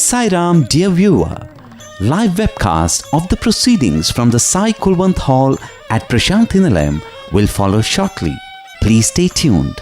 Sai Ram, dear viewer, live webcast of the proceedings from the Sai Kulwant Hall at Prasanthi Nilayam will follow shortly. Please stay tuned.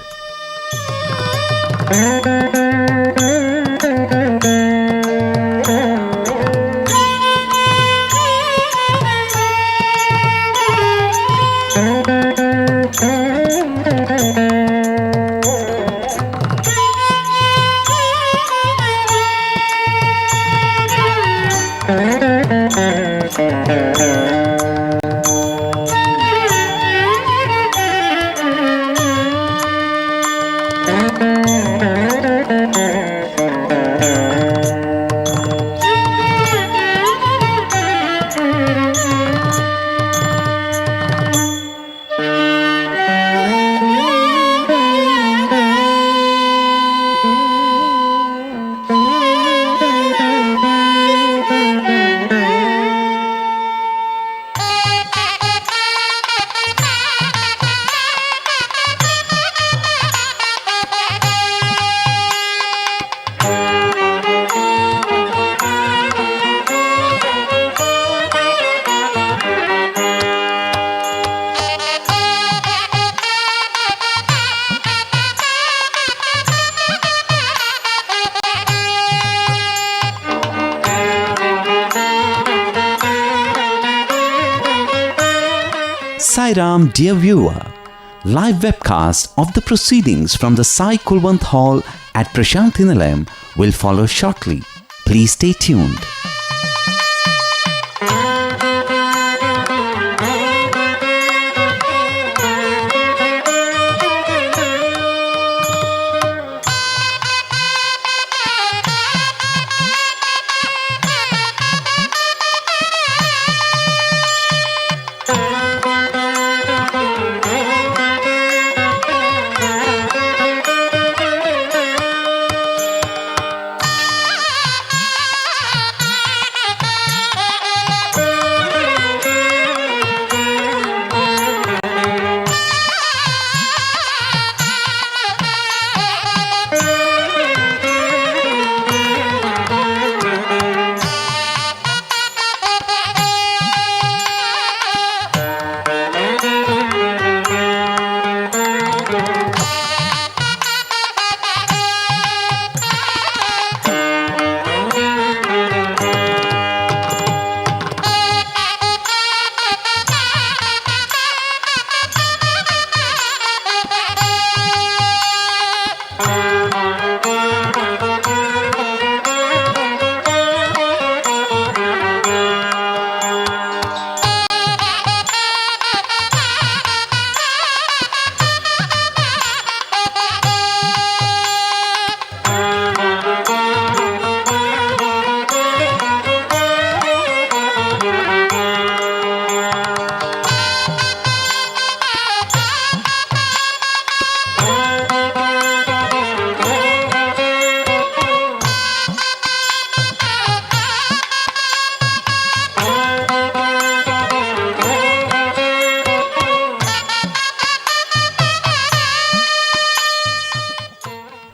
Sai Ram, dear viewer, live webcast of the proceedings from the Sai Kulwant Hall at Prasanthi Nilayam will follow shortly. Please stay tuned.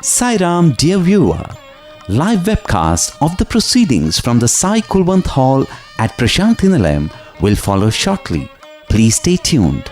Sai Ram, dear viewer, live webcast of the proceedings from the Sai Kulwant Hall at Prasanthi Nilayam will follow shortly. Please stay tuned.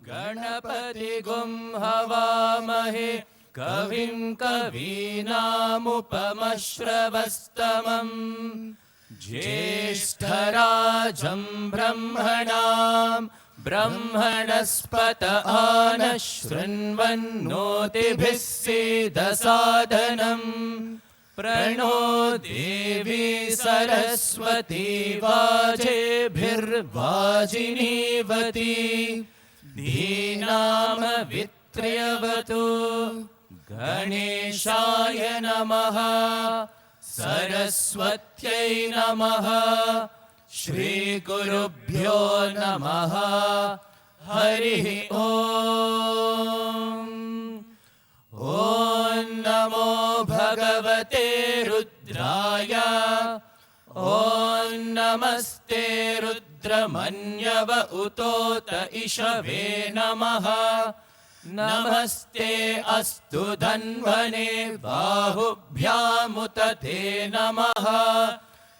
गणपतिगुं हवामहे कविं कवीनामुपमश्रवस्तमम् ज्येष्ठराजं ब्रह्मणां ब्रह्मणस्पत आनः शृण्वन्नोतिभिः सीदसादनम् प्रणो देवी सरस्वती वाजेभिर्वाजिनीवती धीनामवित्र्यवतु गणेशाय नमः सरस्वत्यै नमः श्रीगुरुभ्यो नमः हरिः ओम् ॐ नमो भगवते रुद्राय ॐ नमस्ते रुद्रमन्यव उतोत इषवे नमः नमस्ते अस्तु धन्वने बाहुभ्यामुत ते नमः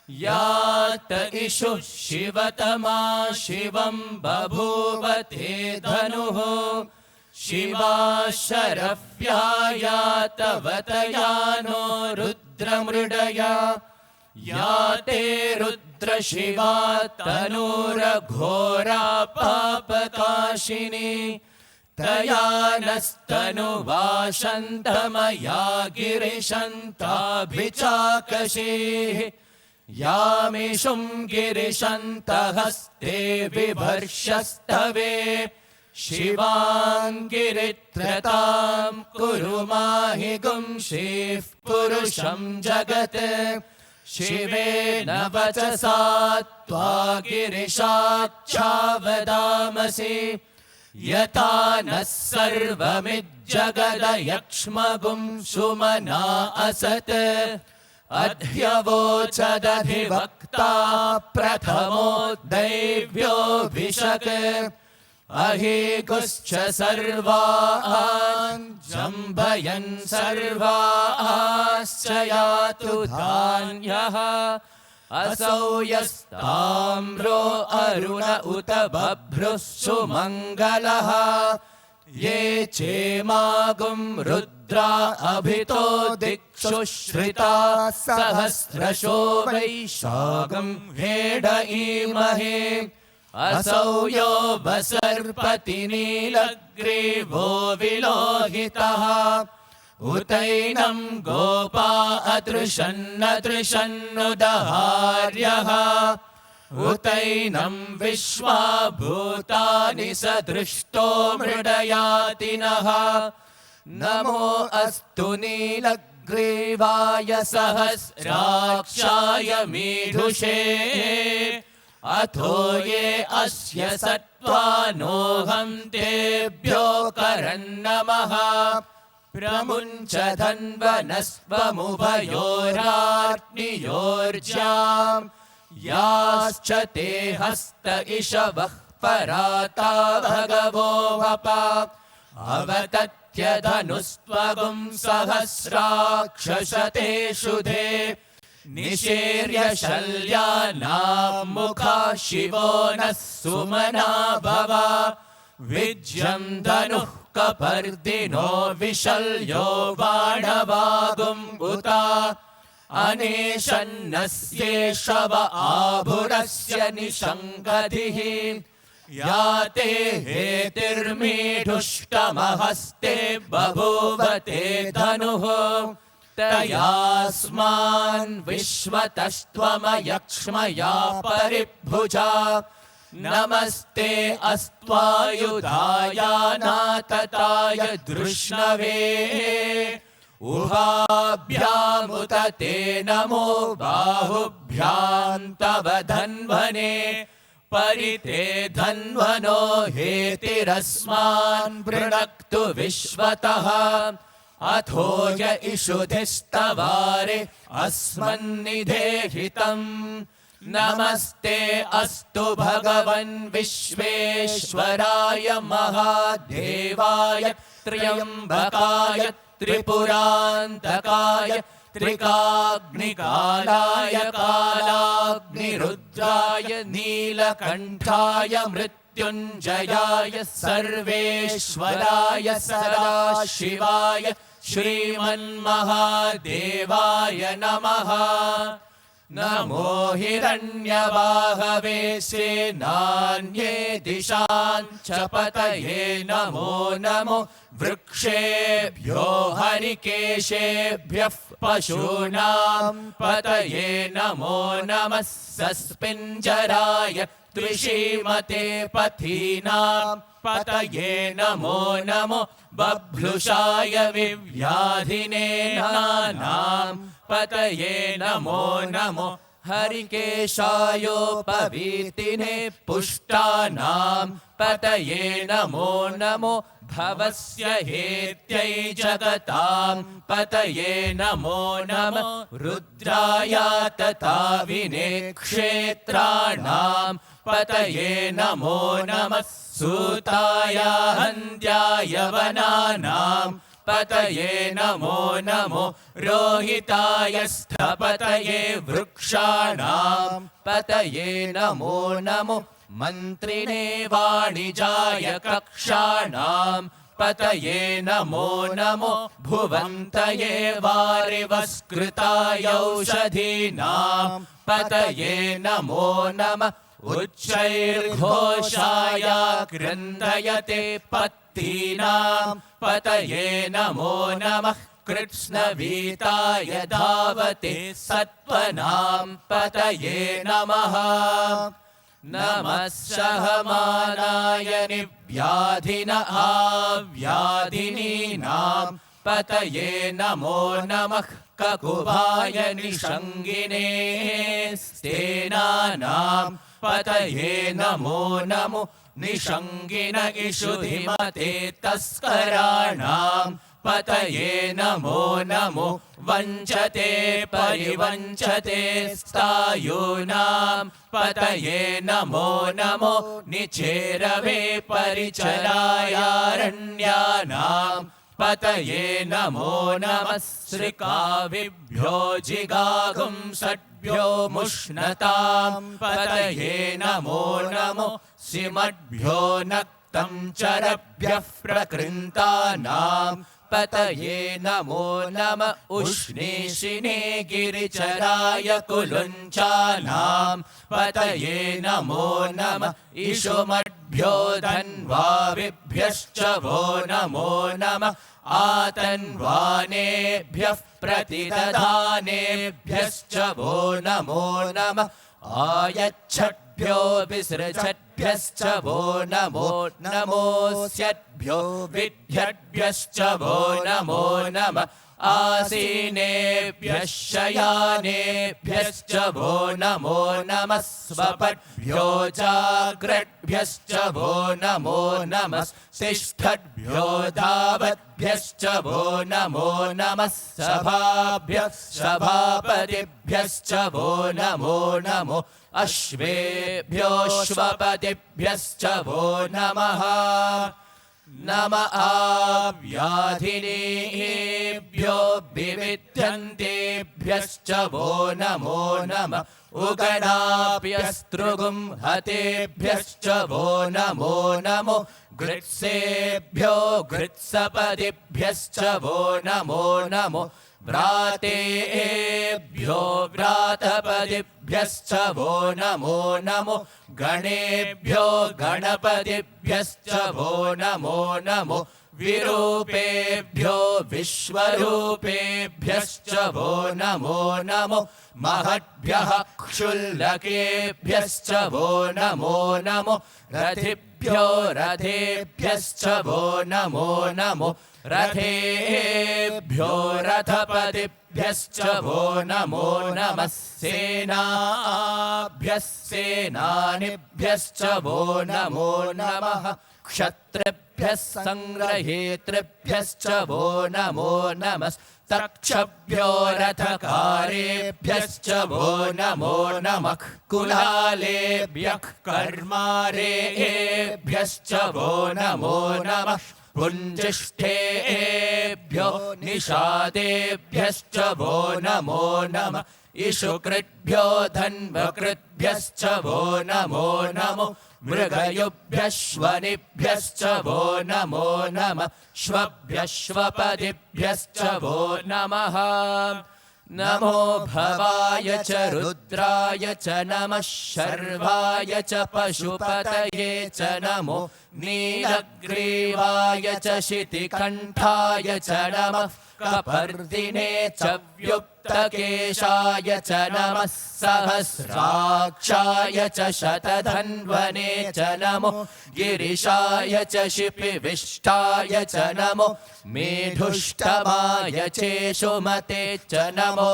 यात इषुः शिवतमा शिवं बभूव ते धनुः शिवा शरव्यायातवतयानो रुद्रमृडया या ते रुद्रशिवा तनूरघोरा पापकाशिनी तया नस्तनुवाशन्तमया गिरिशन्ताभिचाकशीः यामिषुं गिरिशन्तहस्ते बिभर्षस्तवे शिवाङ्गिरित्रतां कुरु माहि गुंशीः पुरुषं जगत् शिवेन वचसा त्वा गिरिशाख्यावदामसि यथा नः सर्वमिज्जगदयक्ष्मगुं सुमना असत् अध्यवोचदधिवक्ता प्रथमो दैव्योऽभिषक् अहीगुश्च सर्वान् जम्भयन् सर्वाश्च यातु धान्यः असौ यस्ताम्रो अरुण उत बभ्रुः सुमङ्गलः ये चेमागुं रुद्रा अभितो दिक्षु श्रिता सहस्रशो वैशाखं हेडईमहे असौ यो वसर्पति नीलग्रीवो विलोहितः उतैनं गोपा अदृशन्नदृशन्नुदहार्यः उतैनं विश्वा भूतानि सदृष्टो मृडयातिनः नमो अस्तु नीलग्रीवाय सहस्राक्षाय मीढुषे अथो ये अस्य सत्त्वानोऽहं तेभ्यो करन्नमः प्रमुञ्च धन्वनस्त्वमुभयोरार्नियोर्ज्याम् याश्च ते हस्त इषवः पराता भगवो वपा अवतत्य धनुस्त्वगुं सहस्राक्षशतेषु धे निशीर्य शल्यानां मुखा शिवो नः सुमना भव विज्यं धनुः कपर्दिनो विशल्यो बाणवागुम् उता अनेशन्नस्येषव आभुरस्य निशङ्गधिः या ते हेतिर्मीढुष्टमहस्ते बभूव ते धनुः तयास्मान् विश्वतस्त्वमयक्ष्मया परिभुजा नमस्ते अस्त्वायुधाय नातताय धृष्णवे उभाभ्यामुत ते नमो बाहुभ्यां तव धन्वने परिते धन्वनो हेतिरस्मान् वृणक्तु विश्वतः अथो य इषुधिस्तवारे अस्मन्निधेहितम् नमस्ते अस्तु भगवन् विश्वेश्वराय महादेवाय त्र्यम्बकाय त्रिपुरान्तकाय त्रिकाग्निकालाय कालाग्निरुद्राय नीलकण्ठाय मृत्युञ्जयाय सर्वेश्वराय सदाशिवाय श्रीमन्महादेवाय नमः नमो हिरण्यवाहवे सेनान्ये दिशां च पतये नमो नमो वृक्षेभ्यो हरिकेशेभ्यः पशूनां पतये नमो नमः सस्पिञ्जराय त्रिशीमते पथीनां पतये नमो नमो बभ्लुषाय विव्याधिने नानां पतये नमो नमो हरिकेशायोपवीतिने पुष्टानां पतये नमो नमो भवस्य हेत्यै जगतां पतये नमो नमः रुद्राय तथा विने क्षेत्राणां पतये नमो नमः सूताय हन्त्याय वनानां पतये नमो नमो रोहिताय स्थपतये वृक्षाणां पतये नमो नमो मन्त्रिणे वाणिजाय कक्षाणां पतये नमो नमो भुवन्तये वारिवस्कृताय औषधीनां पतये नमो नमः उच्चैर्घोषाय क्रन्दयते पत्तीनां पतये नमो नमः कृत्स्नवीताय धावते सत्त्वनां पतये नमः नमः सहमानाय निव्याधिन आव्याधिनीनां पतये नमो नमः ककुभाय निषङ्गिने स्तेनानां पतये नमो नमो निषङ्गिन इषुधिमते तस्कराणां पतये नमो नमो वञ्चते परिवञ्चते स्थायूनां पतये नमो नमो निचेरवे परिचरायारण्यानां पतये नमो नमः श्रिकाविभ्यो जिगागुंसद्भ्यो मुष्णतां पतये नमो नमो सिमद्भ्यो नक्तं चरभ्यः प्रकृन्तानां पतये नमो नमः उष्णीषिणे गिरिचराय कुलुञ्चानां पतये नमो नमः इषुमद्भ्यो धन्वाविभ्यश्च वो नमो नमः आतन्वानेभ्यः प्रतिदधानेभ्यश्च वो नमो नमः आयच्छद्भ्यो विसृजद्भ्यश्च वो नमो नमोऽस्यद्भ्यो विद्यद्भ्यश्च वो नमो नमः आसीनेभ्यः शयानेभ्यश्च वो नमो नमः स्वपद्भ्यो जाग्रद्भ्यश्च वो नमो नमः तिष्ठद्भ्यो धावद्भ्यश्च वो नमो नमः सभाभ्यः सभापतिभ्यश्च वो नमो नमो अश्वेभ्योऽश्वपतिभ्यश्च वो नमः नम आव्याधिनेभ्यो विविध्यन्तेभ्यश्च वो नमो नमः उगणाभ्यस्त्रुगुंहतेभ्यश्च वो नमो नमो गृत्सेभ्यो गृत्सपदिभ्यश्च वो नमो नमो व्रातेभ्यो व्रातपदिभ्यश्च वो नमो नमो गणेभ्यो गणपतिभ्यश्च वो नमो नमो विरूपेभ्यो विश्वरूपेभ्यश्च वो नमो नमो महद्भ्यः क्षुल्लकेभ्यश्च वो नमो नमो रथिभ्यो रथेभ्यश्च वो नमो नमो रथेभ्यो रथपतिभ्यश्च वो नमो नमः सेनाभ्यः सेनानिभ्यश्च वो नमो नमः क्षत्रिभ्यः संग्रहेतृभ्यश्च वो नमो नमः तक्षभ्यो रथकारेभ्यश्च वो नमो नमः कुलालेभ्यः कर्मारेभ्यश्च वो नमो नमः पुञ्जिष्ठेभ्यो निषादेभ्यश्च वो नमो नमः इषुकृद्भ्यो धन्वकृद्भ्यश्च वो नमो नमो मृगयुभ्यश्वनिभ्यश्च वो नमो नमः श्वभ्यश्वपदिभ्यश्च वो नमः नमो भवाय च रुद्राय च नमः शर्वाय च पशुपतये च नमो नीलग्रीवाय च शितिकण्ठाय च नमः कपर्दिने च व्युक्तकेशाय च नमः सहस्राक्षाय च शतधन्वने च नमो गिरिशाय च शिपिविष्टाय च नमो मेढुष्टमाय चेशुमते च नमो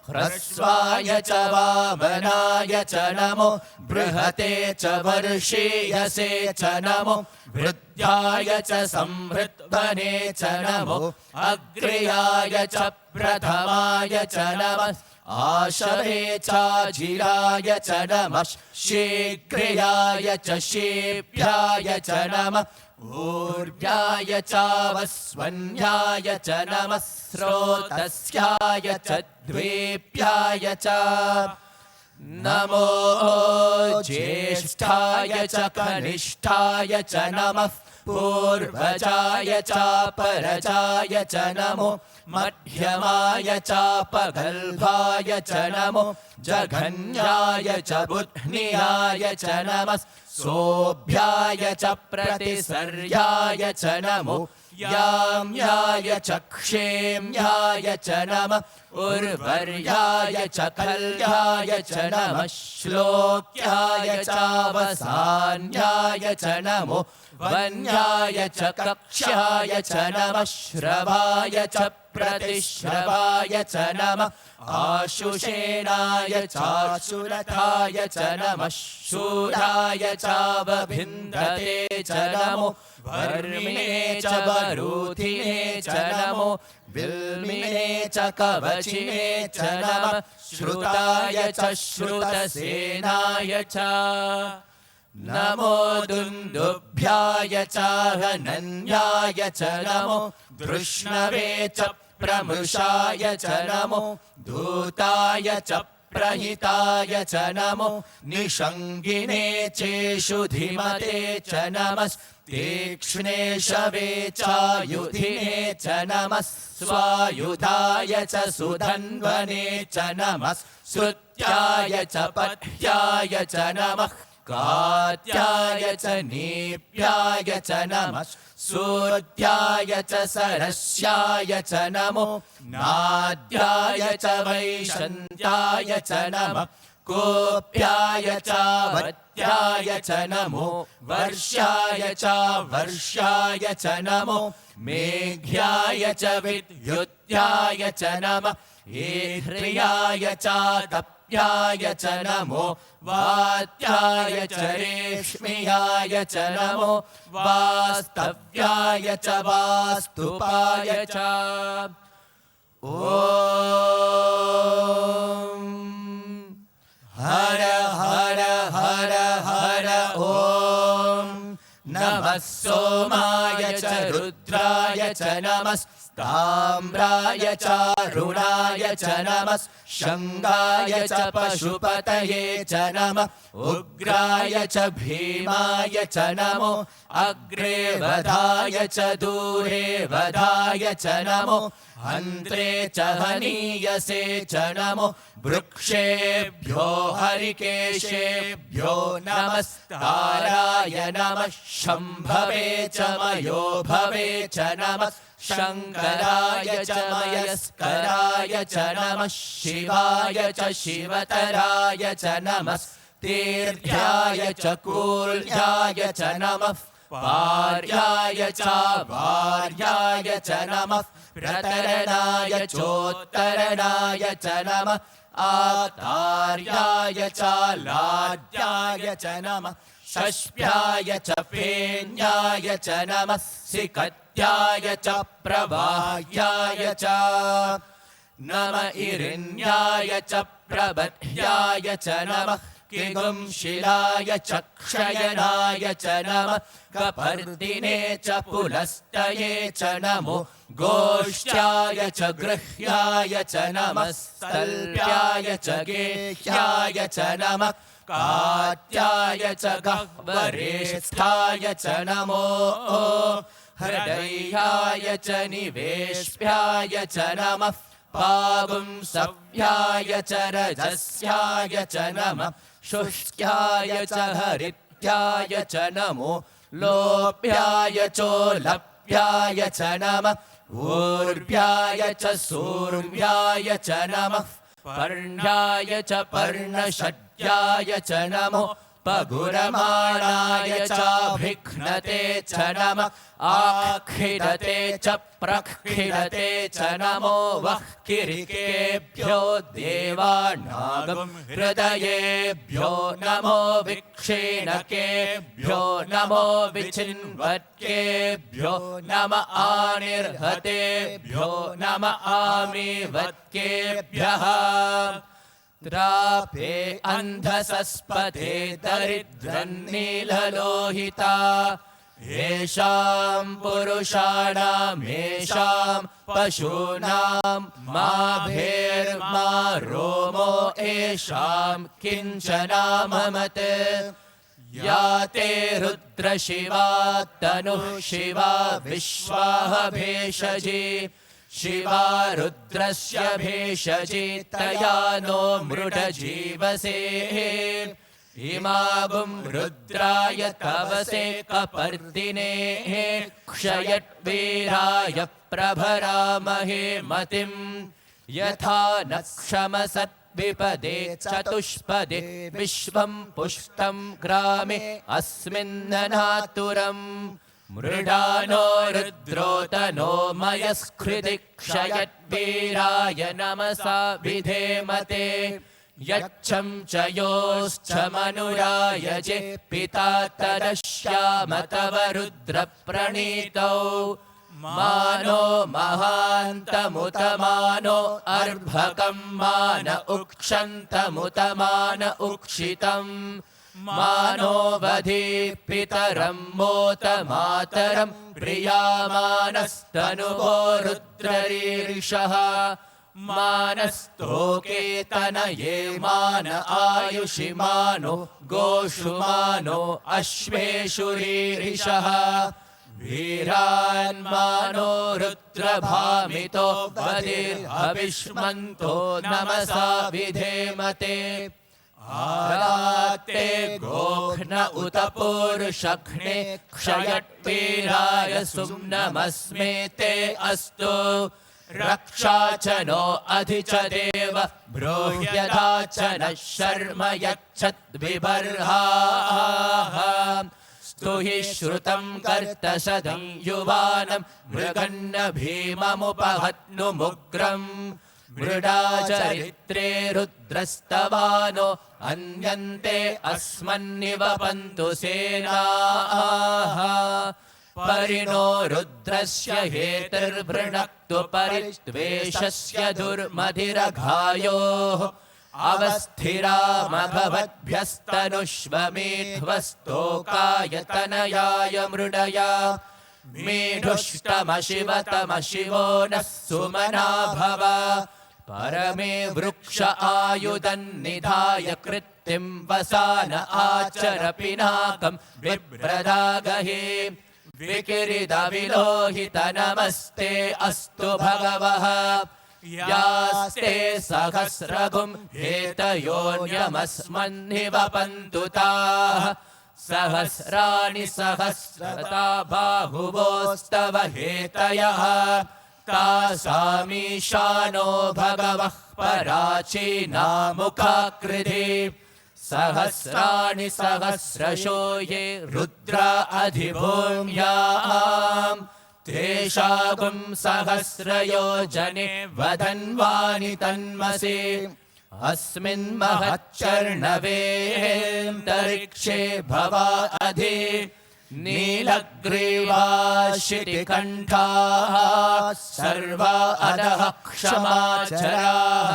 ह्रस्वाय च वामनाय च नमो बृहते च वर्षीयसे च नमो वृद्धाय च संवृत्तने च नमो अग्र्याय च प्रथमाय च नमः आशवे चाजिराय च नमः शीघ्राय च शीभ्याय च नमः ऊर्व्याय चावस्वन्याय च नमः स्रोतस्याय च द्वेप्याय च नमो ज्येष्ठाय च कनिष्ठाय च नमः पूर्वजाय चापरजाय च नमो मध्यमाय चापगल्भाय च नमो जघन्याय च बुध्नियाय च नमः सोऽभ्याय च प्रतिसर्याय च नमो याम्याय च क्षेम्याय च नमः उर्वर्याय च कल्याय च नमः श्लोक्याय चावसान्याय च नमो वन्याय च कक्ष्याय च नमः श्रवाय च प्रतिश्रवाय च नमः आशुषेणाय चाशुरथाय च नमः शूराय चावभिन्दते च नमो वर्मिणे च वरूथिने च नमो विल्मिने च कवचिने च नमः श्रुताय च श्रुतसेनाय च नमो दुन्दुभ्याय च हनन्याय च नमो धृष्णवे च प्रमृषाय च नमो धूताय च प्रहिताय च नमो निषङ्गिने चेषुधिमते च नमः तीक्ष्णे शवे चायुधिने च नमः स्वायुधाय च सुधन्वने च नमः श्रुत्याय च पथ्याय च नमः कात्याय च नीप्याय च नमः सूर्याय च सरस्याय च नमो नाद्याय च वैशन्त्याय च नमः कोप्याय च वत्याय च नमो वर्ष्याय च वर्ष्याय च नमो मेघ्याय च विद्युत्याय च नमः एह्र्याय च तप्याय च नमो वात्याय च रेश्म्याय च नमो वास्तव्याय च वास्तुपाय च ॐ हर हर हर हर ॐ नमः सोमाय च रुद्राय च नमः ताम्राय च रुणाय च नमः शङ्गाय च पशुपतये च नमः उग्राय च भीमाय च नमो अग्रे वधाय च दूरे वधाय च नमो हन्त्रे च हनीयसे च नमो वृक्षेभ्यो हरिकेशेभ्यो नमस्ताराय नमः शम्भवे च मयो भवे च नमः शङ्कराय च मयस्कराय च नमः शिवाय च शिवतराय च नमः तीर्थ्याय च कूल्याय च नमः पार्याय च वार्याय च नमः प्रतरणाय चोत्तरणाय च नमः आतार्याय च लाड्याय च नमः षष्ठ्याय च फेन्याय च नमः सिकत्याय च प्रवाह्याय च नम इरिन्याय च प्रबध्याय च नमः किगुंशिलाय च क्षयनाय च नमः कपर्दिने च पुलस्तये च नमो गोष्ठ्याय च गृह्याय च नमः स्तल्प्याय च गेह्याय च नमः कात्याय च गह्वरेष्ठाय च नमो हृदयाय च निवेश्याय च नमः पागुंसव्याय च रजस्याय च नमः शुष्क्याय च हरित्याय च नमो लोप्याय चोलप्याय च नमः ऊर्व्याय च सूर्व्याय च नमः पर्ण्याय च पर्णषड्याय च नमो पगुरमाणाय चाभिघ्नते च नमः आखिरते च प्रखिरते च नमो वः किरिकेभ्यो देवानागं हृदयेभ्यो नमो विक्षीणकेभ्यो नमो विचिन्वत्केभ्यो नम आनिर्हतेभ्यो नम आमीवत्केभ्यः त्रापे अन्धसस्पते दरिद्रन्नीललोहिता येषां पुरुषाणामेषां पशूनां मा भेर्मा रोमो येषां किञ्चनाममत् या ते रुद्रशिवा तनुः शिवा विश्वाह भेषजी शिवा रुद्रस्य भेषजी तया नो मृडजीवसे इमागुं रुद्राय तवसे कपर्दिने क्षयद्वीराय प्रभरामहे मतिं यथा न क्षमसद्विपदे चतुष्पदे विश्वं पुष्टं ग्रामे अस्मिन्ननातुरम् मृडानो रुद्रोतनो मयस्कृति क्षयद्वीराय नमसा विधेमते यच्छं च योश्च मनुरायजे पिता तदश्याम तव रुद्रप्रणीतौ मानो महान्तमुतमानो अर्भकं मान उक्षन्तमुतमान उक्षितम् मानो वधि पितरं मोत मातरं प्रियामानस्तनुवो रुद्ररीरिषः मानस्तोके तनये मान आयुषि मानो गोषु मानो अश्वेषु रीरिषः वीरान्मानो रुद्रभामितो बधिर्हविष्मन्तो नमसा विधेमते आराते गोघ्न उत पूरुषघ्ने क्षयद्वीराय सुम्नमस्मे ते अस्तु रक्षा च नो अधि च देव ब्रूह्यथा च नः शर्म यच्छद्विबर्हाः स्तुहि श्रुतं कर्तशतं युवानं मृगन्न भीममुपहत्नुमुग्रम् मृडा चरित्रे रुद्रस्तवानो अन्यन्ते अस्मन्निवपन्तु सेनाः परिणो रुद्रस्य हेतिर्वृणक्तु परित्वेषस्य दुर्मधिरघायोः अवस्थिरामभवद्भ्यस्तनुष्वमेध्वस्तोकाय तनयाय मृडया मेढुष्टमशिवतमशिवो नः सुमना भव परमे वृक्ष आयुधन्निधाय कृत्तिं वसान आचर पिनाकं बिभ्रदागहे विकिरिदविलोहित नमस्ते अस्तु भगवः यास्ते सहस्रगुं हेतयोन्यमस्मन्निवपन्तु ताः सहस्राणि सहस्रता बाहुवोस्तव हेतयः तासामीशानो भगवः पराचीनामुखाकृधि सहस्राणि सहस्रशो ये रुद्रा अधिभूम्याम् तेषागुं सहस्रयोजने वधन्वानि तन्मसि अस्मिन् महच्चर्णवेऽन्तरिक्षे भवा अधि नीलग्रीवाशितिकण्ठाः सर्वा अधः क्षमाचराः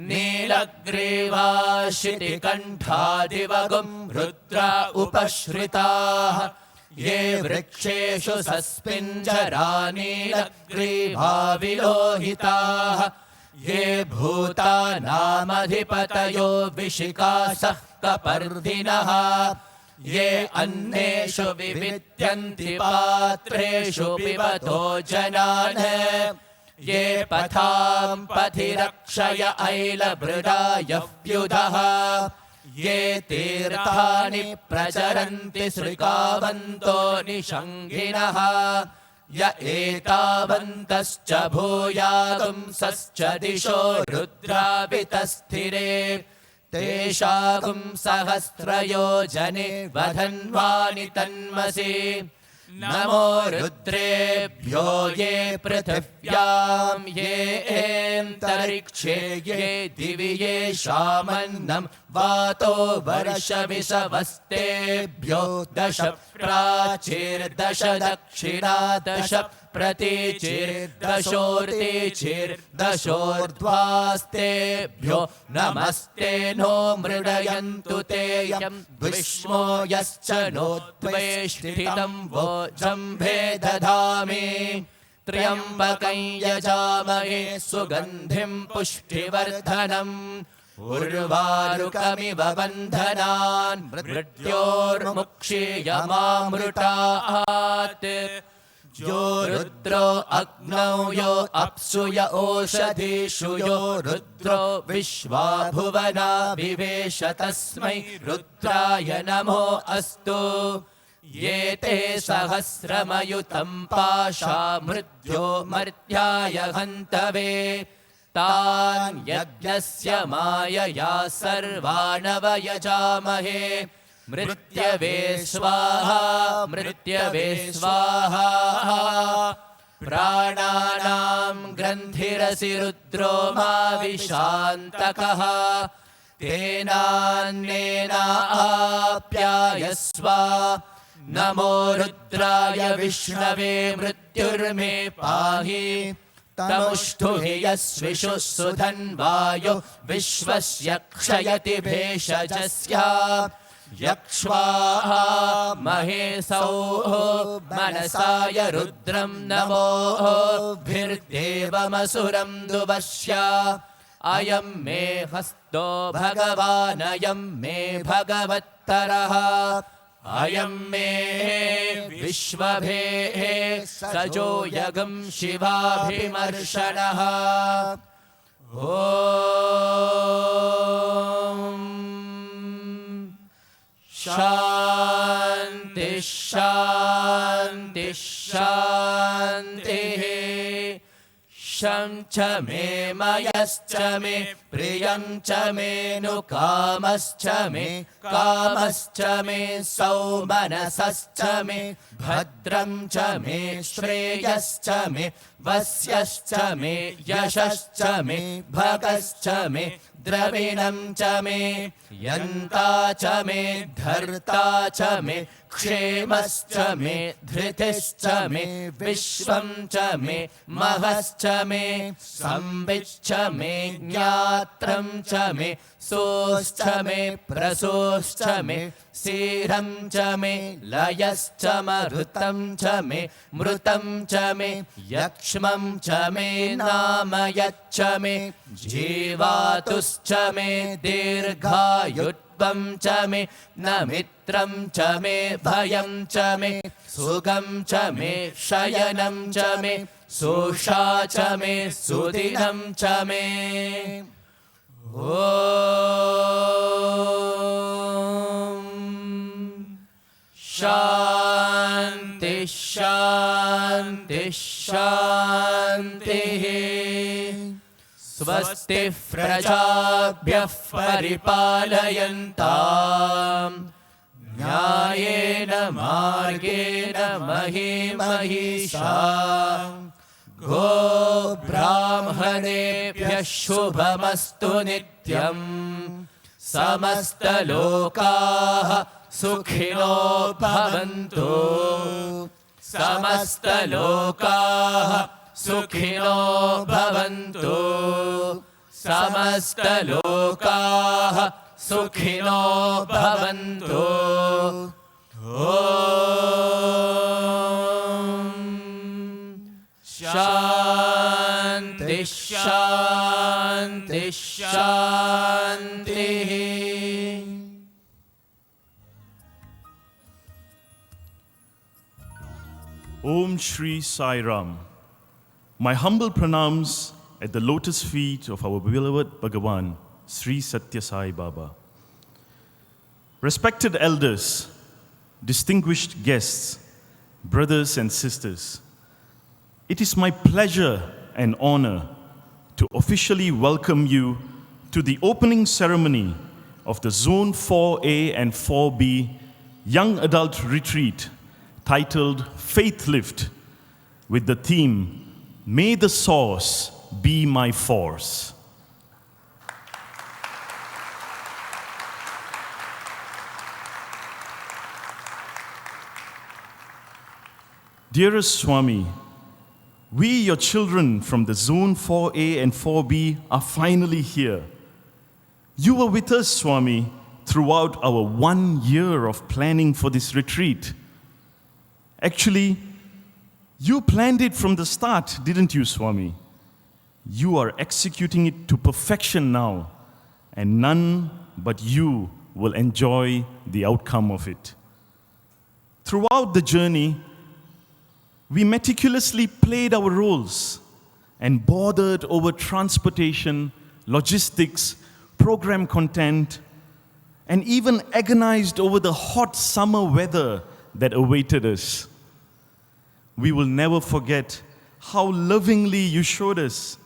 नीलग्रीवाशितिकण्ठादिवगुं रुद्रा उपश्रिताः ये वृक्षेषु सस्पिञ्जरा नीलग्रीवा विलोहिताः ये भूतानामधिपतयो विशिकासः कपर्दिनः ये अन्नेषु विविद्यन्ति पात्रेषु पिबतो जनान् ये पथां पथिरक्षय ऐलभृदायः व्युधः ये तीर्थानि प्रचरन्ति श्रिकावन्तो निषङ्गिणः य एतावन्तश्च भूयागुंसश्च दिशो रुद्रावितस्थिरे तेषागुं सहस्रयोजने वधन्वानि तन्मसि नमो रुद्रेभ्यो ये पृथिव्यां ये एन्तरिक्षे ये दिवि ये शामन्नं वातो वर्षविषवस्तेभ्यो दश प्राचीर्दश दक्षिणा दश प्रतीचिर्दशोर्तीचिर्दशोर्ध्वास्तेभ्यो नमस्ते नो मृडयन्तु ते यं विष्मो यश्च नो द्वेष्टितं वो जम्भे दधामि त्र्यम्बकं यजामहे सुगन्धिं पुष्टिवर्धनम् उर्वारुकमिव बन्धनान् मृत्योर्मुक्षीयमामृतात् यो रुद्रो अग्नौ यो अप्सु य ओषधीषु यो रुद्रो विश्वा भुवना विवेश तस्मै रुद्राय नमो अस्तु ये ते सहस्रमयुतं पाशा मृत्यो मर्त्याय हन्तवे तान् यज्ञस्य मायया सर्वानवयजामहे मृत्यवे स्वाहा मृत्यवे स्वाहा प्राणानां ग्रन्थिरसि रुद्रो मा विशान्तकः तेनान्नेनाप्यायस्व नमो रुद्राय विष्णवे मृत्युर्मे पाहि तमुष्टु हि यस्विषु सुधन्वायो विश्वस्य क्षयति भेषजस्य यक्ष्वाः महेशौः मनसाय रुद्रं नमोभिर्देवमसुरं दुवश्य अयं मे हस्तो भगवानयं मे भगवत्तरः अयं मे विश्वभेः सजो यगं शिवाभिमर्शनः शान्ति शान्ति शान्तिः शं च मे मयश्च मे प्रियं च मे नु कामश्च मे कामश्च मे सौमनसश्च मे भद्रं च मे श्रेयश्च मे वस्यश्च मे यशश्च मे भगश्च मे द्रविणं च मे यन्ता च मे धर्ता च मे क्षेमश्च मे धृतिश्च मे विश्वं च मे महश्च मे संविच्च मे ज्ञात्रं च मे सोश्च मे प्रसोश्च मे सीरं च मे लयश्च मरुतं च मे मृतं च मे यक्ष्मं च मे नामयच्च मे जीवातुश्च मे दीर्घायुत्वं च मे न मित्रं च मे भयं च मे सुगं च मे शयनं च मे सोषा च मे सुदिनं च मे शान्ति शान्ति शान्तिः स्वस्ति प्रजाभ्यः परिपालयन्ताम् न्यायेन मार्गेण महीमहीषाः गो ब्राह्मणेभ्यः शुभमस्तु नित्यम् समस्तलोकाः सुखिनो भवन्तु समस्तलोकाः सुखिनो भवन्तु समस्तलोकाः सुखिनो भवन्तु शान्ति शान्ति शान्तिः Om Shri Sai Ram. My humble pranams at the lotus feet of our beloved Bhagavan, Sri Sathya Sai Baba. Respected elders, distinguished guests, brothers and sisters, it is my pleasure and honor to officially welcome you to the opening ceremony of the Zone 4A and 4B Young Adult Retreat titled Faith Lift with the theme, May the Source Be My Force. Dearest Swami, we, your children from the Zone 4A and 4B, are finally here. You were with us, Swami, throughout our 1 year of planning for this retreat. Actually, you planned it from the start, didn't you, Swami? You are executing it to perfection now, and none but you will enjoy the outcome of it. Throughout the journey, we meticulously played our roles and bothered over transportation, logistics, program content, and even agonized over the hot summer weather that awaited us. We will never forget how lovingly you showed us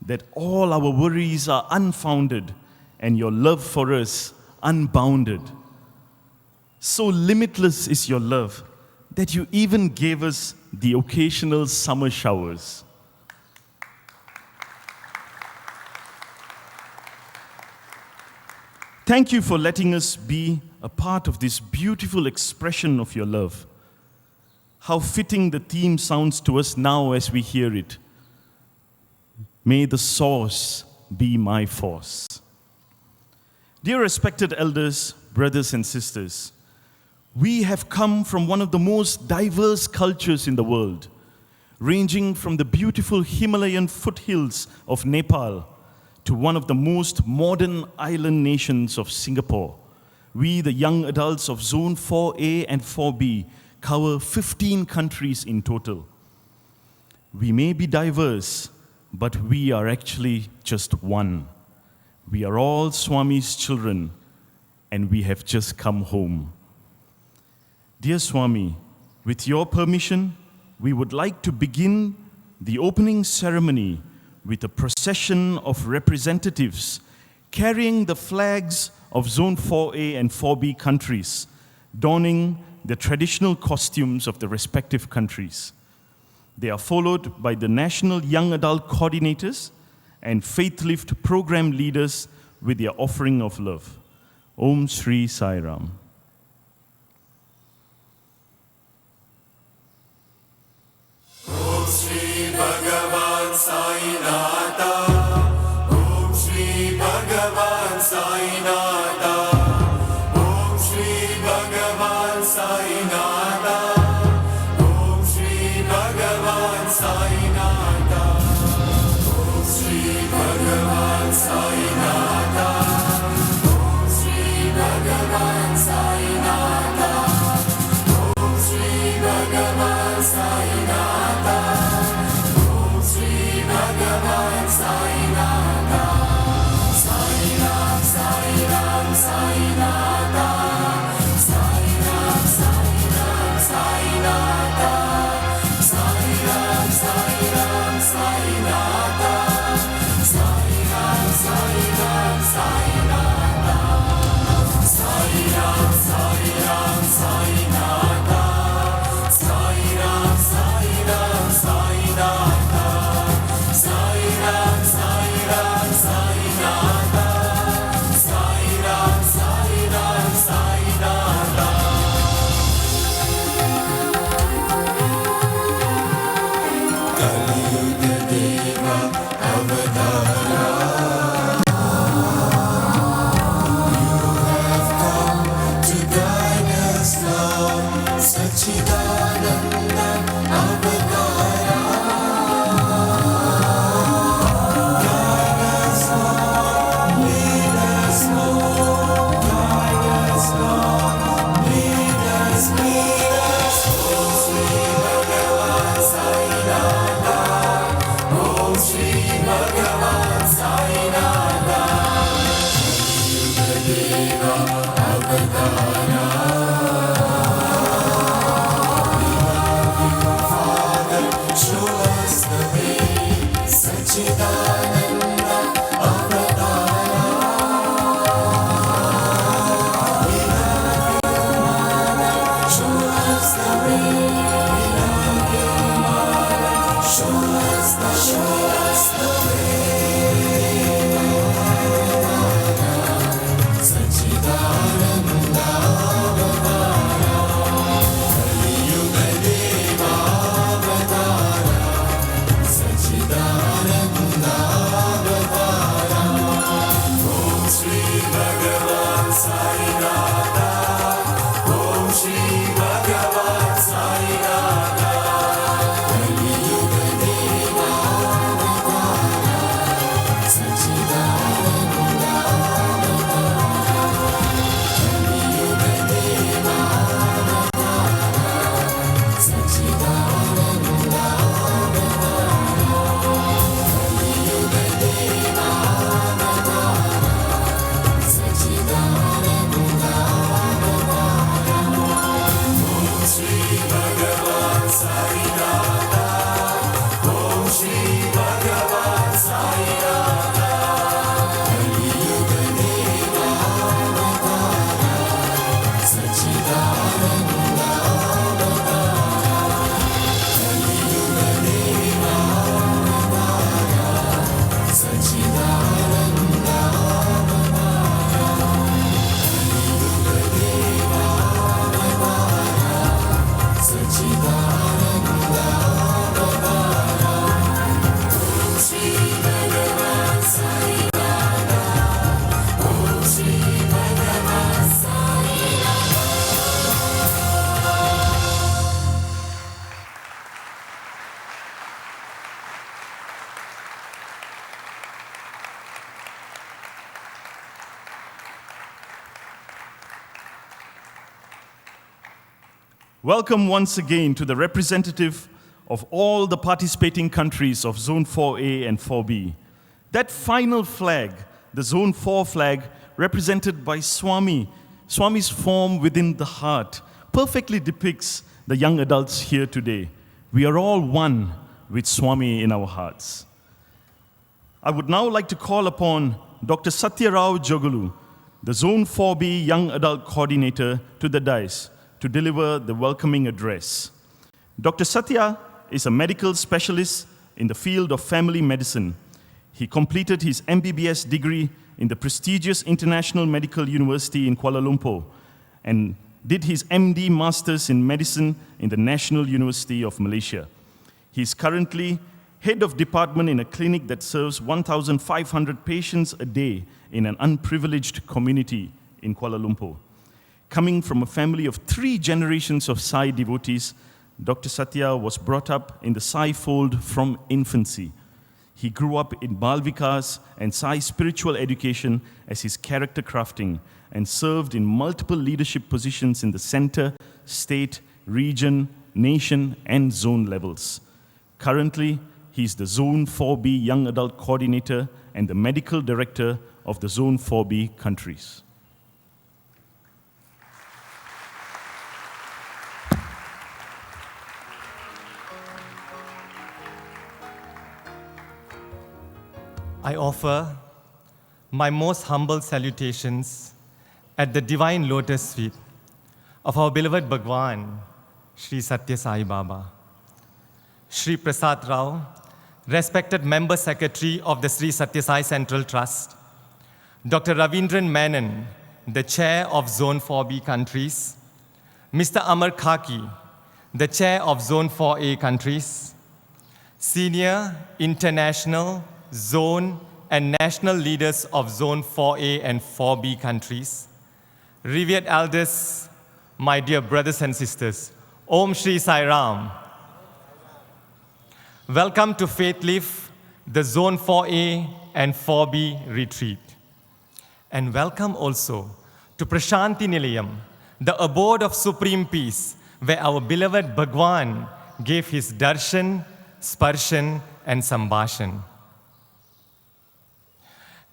that all our worries are unfounded and your love for us unbounded. So limitless is your love that you even gave us the occasional summer showers. Thank you for letting us be a part of this beautiful expression of your love. How fitting the theme sounds to us now as we hear it. May the source be my force. Dear respected elders, brothers and sisters, we have come from one of the most diverse cultures in the world, ranging from the beautiful Himalayan foothills of Nepal to one of the most modern island nations of Singapore. We, the young adults of Zone 4A and 4B, cover 15 countries in total. We may be diverse, but we are actually just one. We are all Swami's children, and we have just come home. Dear Swami, with your permission, we would like to begin the opening ceremony with a procession of representatives carrying the flags of Zone 4A and 4B countries, donning the traditional costumes of the respective countries. They are followed by the National Young Adult Coordinators and Faith Lift Program Leaders with their offering of love. Om Shri Sai Ram. Om Shri Bhagavan Sai Nata. Om Shri Bhagavan Sai Nata. Om Shri Bhagavan Sai Nata. Om Shri Bhagavan Sai Nata. Om Shri Bhagavan Sai Nata. Om Shri Bhagavan Sai Nata. Om Shri Bhagavan Sai Nata. Om Shri Bhagavan Welcome once again to the representative of all the participating countries of Zone 4A and 4B. That final flag, the Zone 4 flag, represented by Swami's form within the heart, perfectly depicts the young adults here today. We are all one with Swami in our hearts. I would now like to call upon Dr. Sathya Jogalu, the Zone 4B Young Adult Coordinator, to the dais to deliver the welcoming address. Dr. Sathya is a medical specialist in the field of family medicine. He completed his MBBS degree in the prestigious International Medical University in Kuala Lumpur and did his MD Masters in Medicine in the National University of Malaysia. He is currently head of department in a clinic that serves 1,500 patients a day in an unprivileged community in Kuala Lumpur. Coming from a family of 3 generations of Sai devotees, Dr. Sathya was brought up in the Sai fold from infancy. He grew up in Balvikas and Sai spiritual education as his character crafting and served in multiple leadership positions in the center, state, region, nation, and zone levels. Currently, he is the Zone 4B Young Adult Coordinator and the Medical Director of the Zone 4B countries. I offer my most humble salutations at the divine lotus feet of our beloved Bhagwan, Sri Sathya Sai Baba. Sri Prasad Rao, respected Member Secretary of the Sri Sathya Sai Central Trust, Dr. Ravindran Menon, the Chair of Zone 4B countries, Mr. Amar Khaki, the Chair of Zone 4A countries, senior, international, zone, and national leaders of Zone 4A and 4B countries, revered elders, my dear brothers and sisters, Om Shri Sai Ram. Welcome to Faith Live, the Zone 4A and 4B retreat. And welcome also to Prasanthi Nilayam, the abode of supreme peace, where our beloved Bhagwan gave his darshan, sparshan, and sambhashan.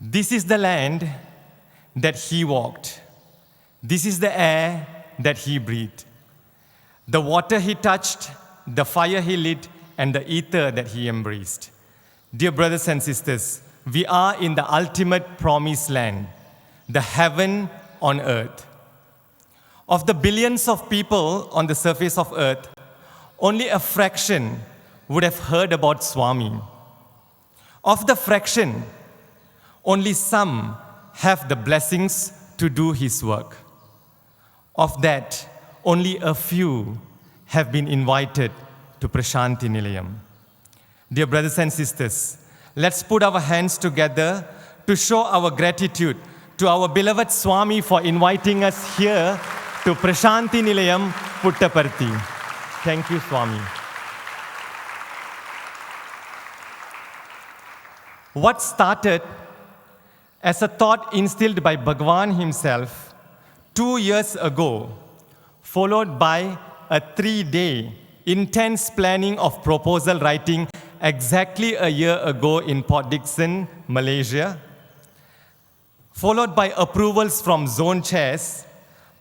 This is the land that he walked. This is the air that he breathed. The water he touched, the fire he lit, and the ether that he embraced. Dear brothers and sisters, we are in the ultimate promised land, the heaven on earth. Of the billions of people on the surface of earth, only a fraction would have heard about Swami. Of the fraction, only some have the blessings to do his work. Of that, only a few have been invited to Prasanthi Nilayam. Dear brothers and sisters, let's put our hands together to show our gratitude to our beloved Swami for inviting us here to Prasanthi Nilayam, Puttaparthi. Thank you, Swami. What started as a thought instilled by Bhagwan himself 2 years ago, followed by a 3-day intense planning of proposal writing exactly a year ago in Port Dickson, Malaysia, followed by approvals from zone chairs,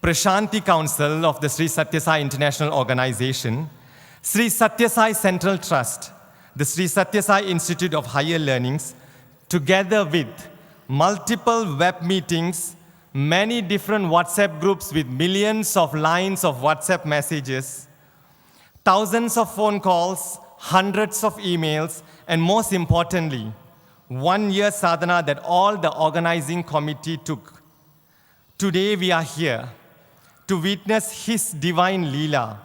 Prasanthi Council of the Sri Sathya Sai International Organization, Sri Sathya Sai Central Trust, the Sri Sathya Sai Institute of Higher Learnings, together with multiple web meetings, many different WhatsApp groups with millions of lines of WhatsApp messages, thousands of phone calls, hundreds of emails, and most importantly, 1 year sadhana that all the organizing committee took. Today we are here to witness his divine Leela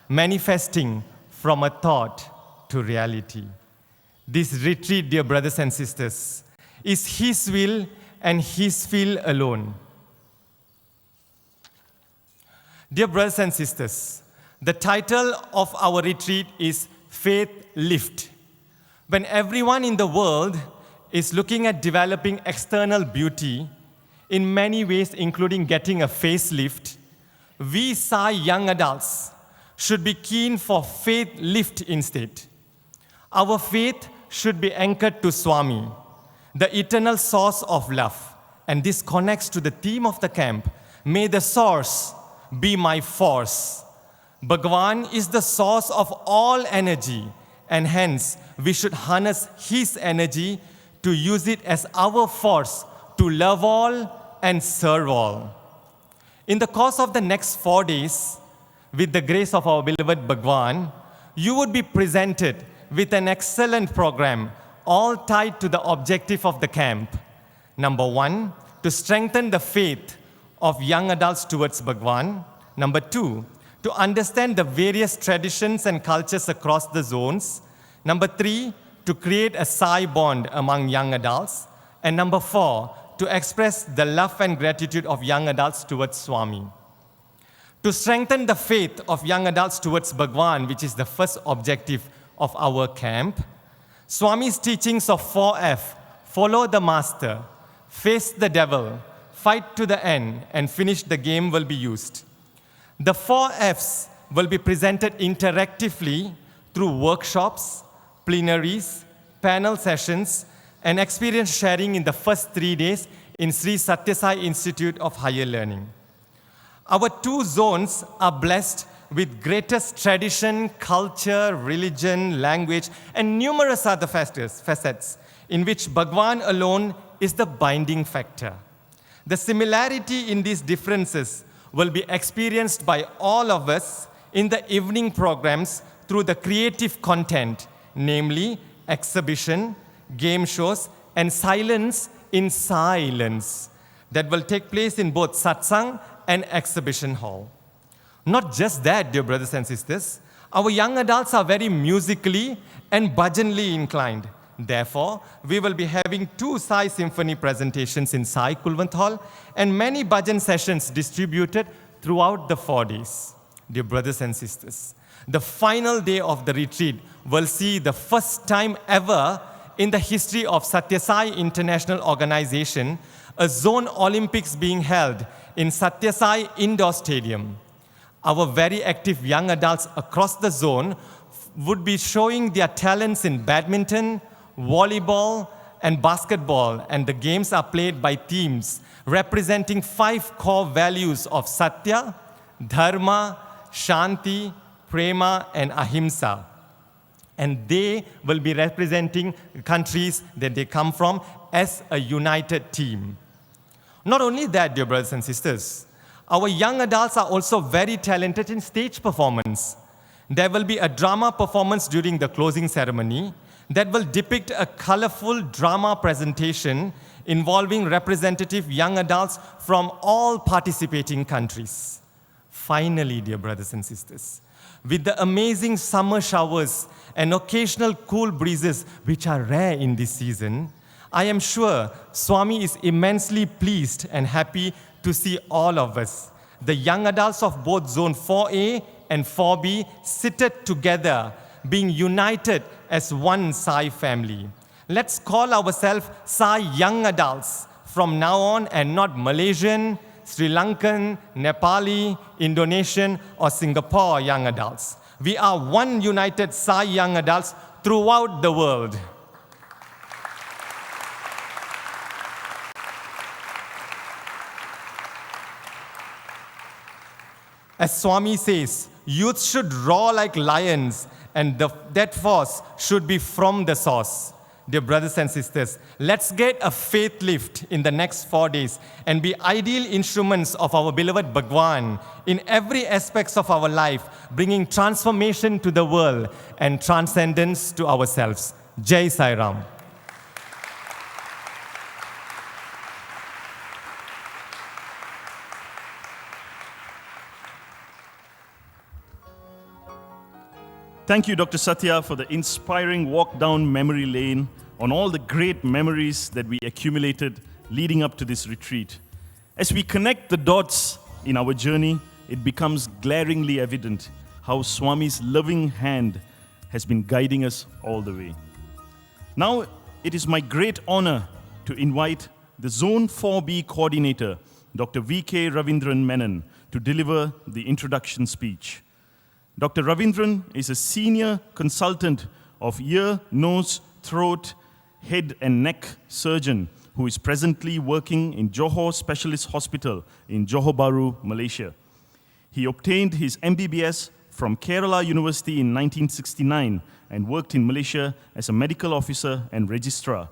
manifesting from a thought to reality. This retreat, dear brothers and sisters, is his will and his will alone. Dear brothers and sisters, the title of our retreat is Faith Lift. When everyone in the world is looking at developing external beauty in many ways, including getting a facelift, we Sai young adults should be keen for faith lift instead. Our faith should be anchored to Swami, the eternal source of love. And this connects to the theme of the camp. May the source be my force. Bhagwan is the source of all energy, and hence we should harness his energy to use it as our force to love all and serve all. In the course of the next 4 days, with the grace of our beloved Bhagwan, you would be presented with an excellent program, all tied to the objective of the camp. Number 1, to strengthen the faith of young adults towards Bhagwan. Number 2, to understand the various traditions and cultures across the zones. Number 3, to create a Sai bond among young adults. And number 4, to express the love and gratitude of young adults towards Swami. To strengthen the faith of young adults towards Bhagwan, which is the first objective of our camp, Swami's teachings of 4F, follow the master, face the devil, fight to the end, and finish the game will be used. The 4Fs will be presented interactively through workshops, plenaries, panel sessions, and experience sharing in the first 3 days in Sri Sathya Sai Institute of Higher Learning. Our 2 zones are blessed with greatest tradition, culture, religion, language, and numerous other facets in which Bhagwan alone is the binding factor. The similarity in these differences will be experienced by all of us in the evening programs through the creative content, namely exhibition, game shows, and silence in silence that will take place in both satsang and exhibition hall. Not just that, dear brothers and sisters, our young adults are very musically and bhajanly inclined. Therefore, we will be having 2 Sai Symphony presentations in Sai Kulwant Hall and many bhajan sessions distributed throughout the 4 days. Dear brothers and sisters, the final day of the retreat will see the first time ever in the history of Sathya Sai International Organization, a zone Olympics being held in Sathya Sai Indoor Stadium. Our very active young adults across the zone would be showing their talents in badminton, volleyball, and basketball, and the games are played by teams representing 5 core values of Sathya, Dharma, Shanti, Prema, and Ahimsa. And they will be representing countries that they come from as a united team. Not only that, dear brothers and sisters, our young adults are also very talented in stage performance. There will be a drama performance during the closing ceremony that will depict a colorful drama presentation involving representative young adults from all participating countries. Finally, dear brothers and sisters, with the amazing summer showers and occasional cool breezes, which are rare in this season, I am sure Swami is immensely pleased and happy to see all of us, the young adults of both Zone 4A and 4B, seated together, being united as one Sai family. Let's call ourselves Sai Young Adults from now on, and not Malaysian, Sri Lankan, Nepali, Indonesian, or Singapore young adults. We are one united Sai young adults throughout the world. As Swami says, youth should roar like lions, and that force should be from the source. Dear brothers and sisters, let's get a faith lift in the next 4 days and be ideal instruments of our beloved Bhagwan in every aspect of our life, bringing transformation to the world and transcendence to ourselves. Jai Sai Ram. Thank you, Dr. Sathya, for the inspiring walk down memory lane on all the great memories that we accumulated leading up to this retreat. As we connect the dots in our journey, it becomes glaringly evident how Swami's loving hand has been guiding us all the way. Now, it is my great honor to invite the Zone 4B coordinator, Dr. V.K. Ravindran Menon, to deliver the introduction speech. Dr. Ravindran is a senior consultant of ear, nose, throat, head and neck surgeon who is presently working in Johor Specialist Hospital in Johor Bahru, Malaysia. He obtained his MBBS from Kerala University in 1969 and worked in Malaysia as a medical officer and registrar.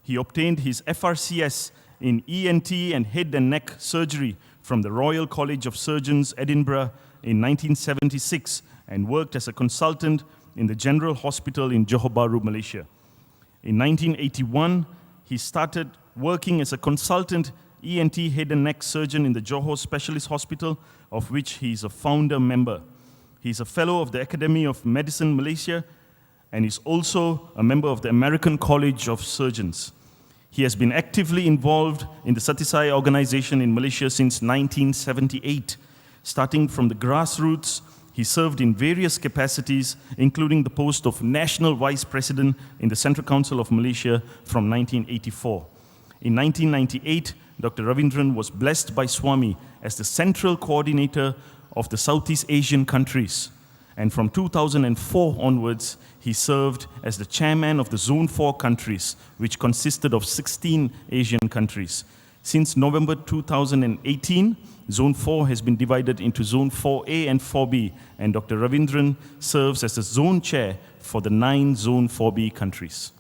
He obtained his FRCS in ENT and head and neck surgery from the Royal College of Surgeons, Edinburgh, in 1976 and worked as a consultant in the General Hospital in Johor Bahru, Malaysia. In 1981, he started working as a consultant ENT head and neck surgeon in the Johor Specialist Hospital, of which he is a founder member. He is a fellow of the Academy of Medicine, Malaysia, and is also a member of the American College of Surgeons. He has been actively involved in the Sathya Sai organization in Malaysia since 1978. Starting from the grassroots, he served in various capacities, including the post of National Vice President in the Central Council of Malaysia from 1984. In 1998, Dr. Ravindran was blessed by Swami as the central coordinator of the Southeast Asian countries. And from 2004 onwards, he served as the chairman of the Zone 4 countries, which consisted of 16 Asian countries. Since November 2018, Zone 4 has been divided into Zone 4A and 4B, and Dr. Ravindran serves as the zone chair for the 9 Zone 4B countries.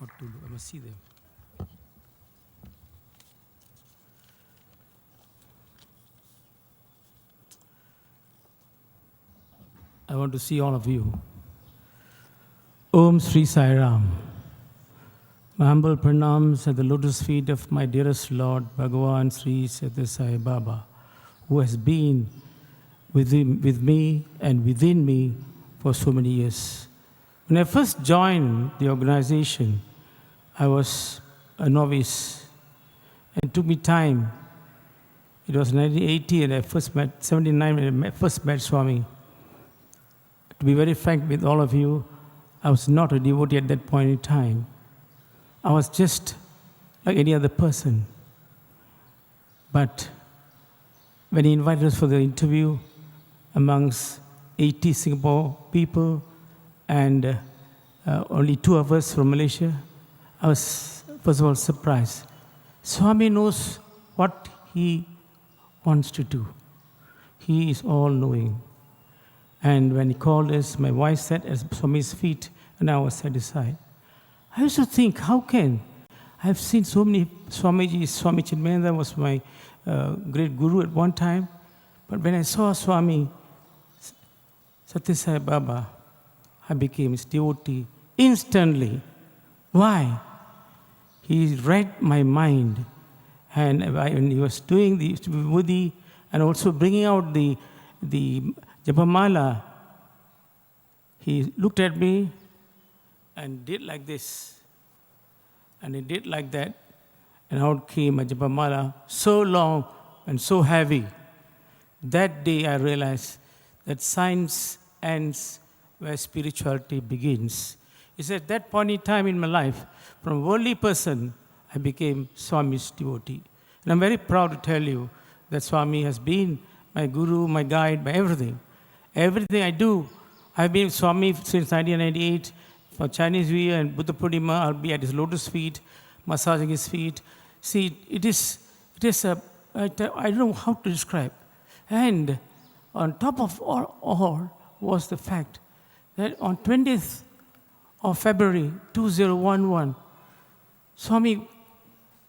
What to do? I must see them. I want to see all of you. Om Sri Sai Ram. My humble pranams at the lotus feet of my dearest Lord, Bhagavan Sri Sathya Sai Baba, who has been with me and within me for so many years. When I first joined the organization, I was a novice. It took me time. It was 1980 and I first met, 79 when I first met Swami. To be very frank with all of you, I was not a devotee at that point in time. I was just like any other person. But when he invited us for the interview, amongst 80 Singapore people and only 2 of us from Malaysia. I was, first of all, surprised. Swami knows what he wants to do. He is all-knowing. And when he called us, my wife sat at Swami's feet, and I was set aside. I used to think, how can? I've seen so many Swamijis. Swami Chinmayananda was my great guru at one time. But when I saw Swami Sathya Sai Baba, I became his devotee instantly. Why? He read my mind. And when he was doing the Vibhuti and also bringing out the Japamala, he looked at me and did like this. And he did like that. And out came a Japamala so long and so heavy. That day I realized that science ends where spirituality begins. It's at that point in time in my life, from a worldly person, I became Swami's devotee. And I'm very proud to tell you that Swami has been my guru, my guide, my everything. Everything I do, I've been with Swami since 1998. For Chinese New Year and Buddha Purnima, I'll be at his lotus feet, massaging his feet. See, I don't know how to describe. And on top of all was the fact that on 20th of February 2011, Swami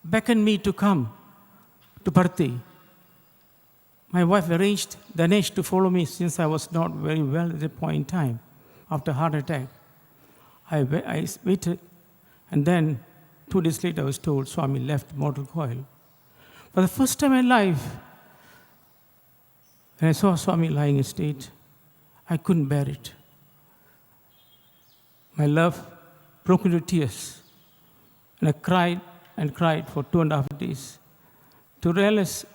beckoned me to come to Parthi. My wife arranged Danesh to follow me since I was not very well at that point in time, after heart attack. I waited, and then 2 days later I was told Swami left mortal coil. For the first time in life, when I saw Swami lying in state, I couldn't bear it. My love broke into tears, and I cried and cried for 2.5 days to realize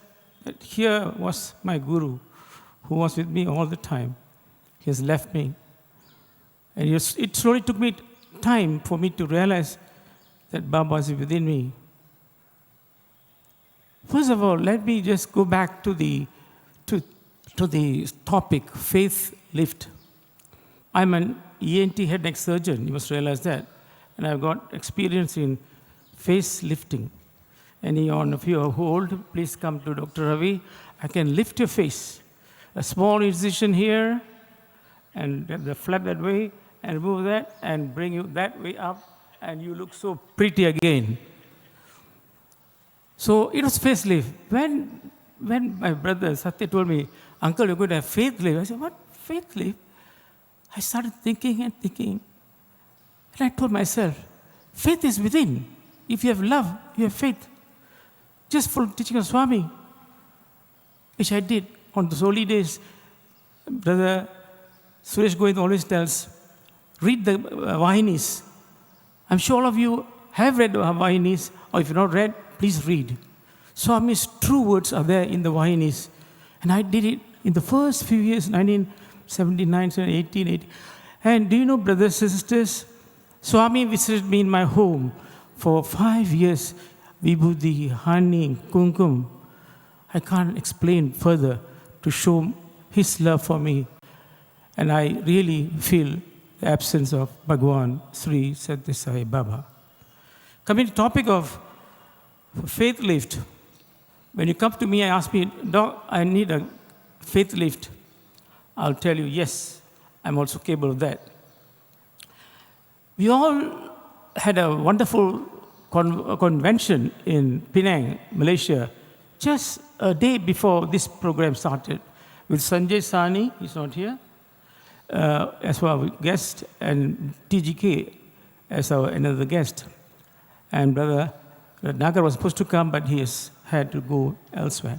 that here was my guru who was with me all the time. He has left me. And it slowly took me time for me to realize that Baba is within me. First of all, let me just go back to the topic, faith lift. I'm an ENT head neck surgeon, you must realize that. And I've got experience in face lifting. Any of you who are old, please come to Dr. Ravi. I can lift your face. A small incision here, and the flap that way, and remove that, and bring you that way up, and you look so pretty again. So it was face lift. When my brother Sathya told me, Uncle, you're going to have faith lift. I said, what faith lift? I started thinking and thinking. And I told myself, faith is within. If you have love, you have faith. Just for teaching of Swami, which I did on those holy days. Brother Suresh Govind always tells, read the Vahinis. I'm sure all of you have read the Vahinis, or if you've not read, please read. Swami's true words are there in the Vahinis. And I did it in the first few years, 1979, 1880. And do you know, brothers and sisters, Swami visited me in my home for 5 years. Vibhuti, honey, kumkum. I can't explain further to show his love for me. And I really feel the absence of Bhagwan Sri Sathya Sai Baba. Coming to the topic of faith lift. When you come to me and ask me, Doc, I need a faith lift, I'll tell you, yes, I'm also capable of that. We all had a wonderful convention in Penang, Malaysia, just a day before this program started, with Sanjay Sani, he's not here, as our guest, and TGK as our another guest. And Brother Nagar was supposed to come, but he has had to go elsewhere.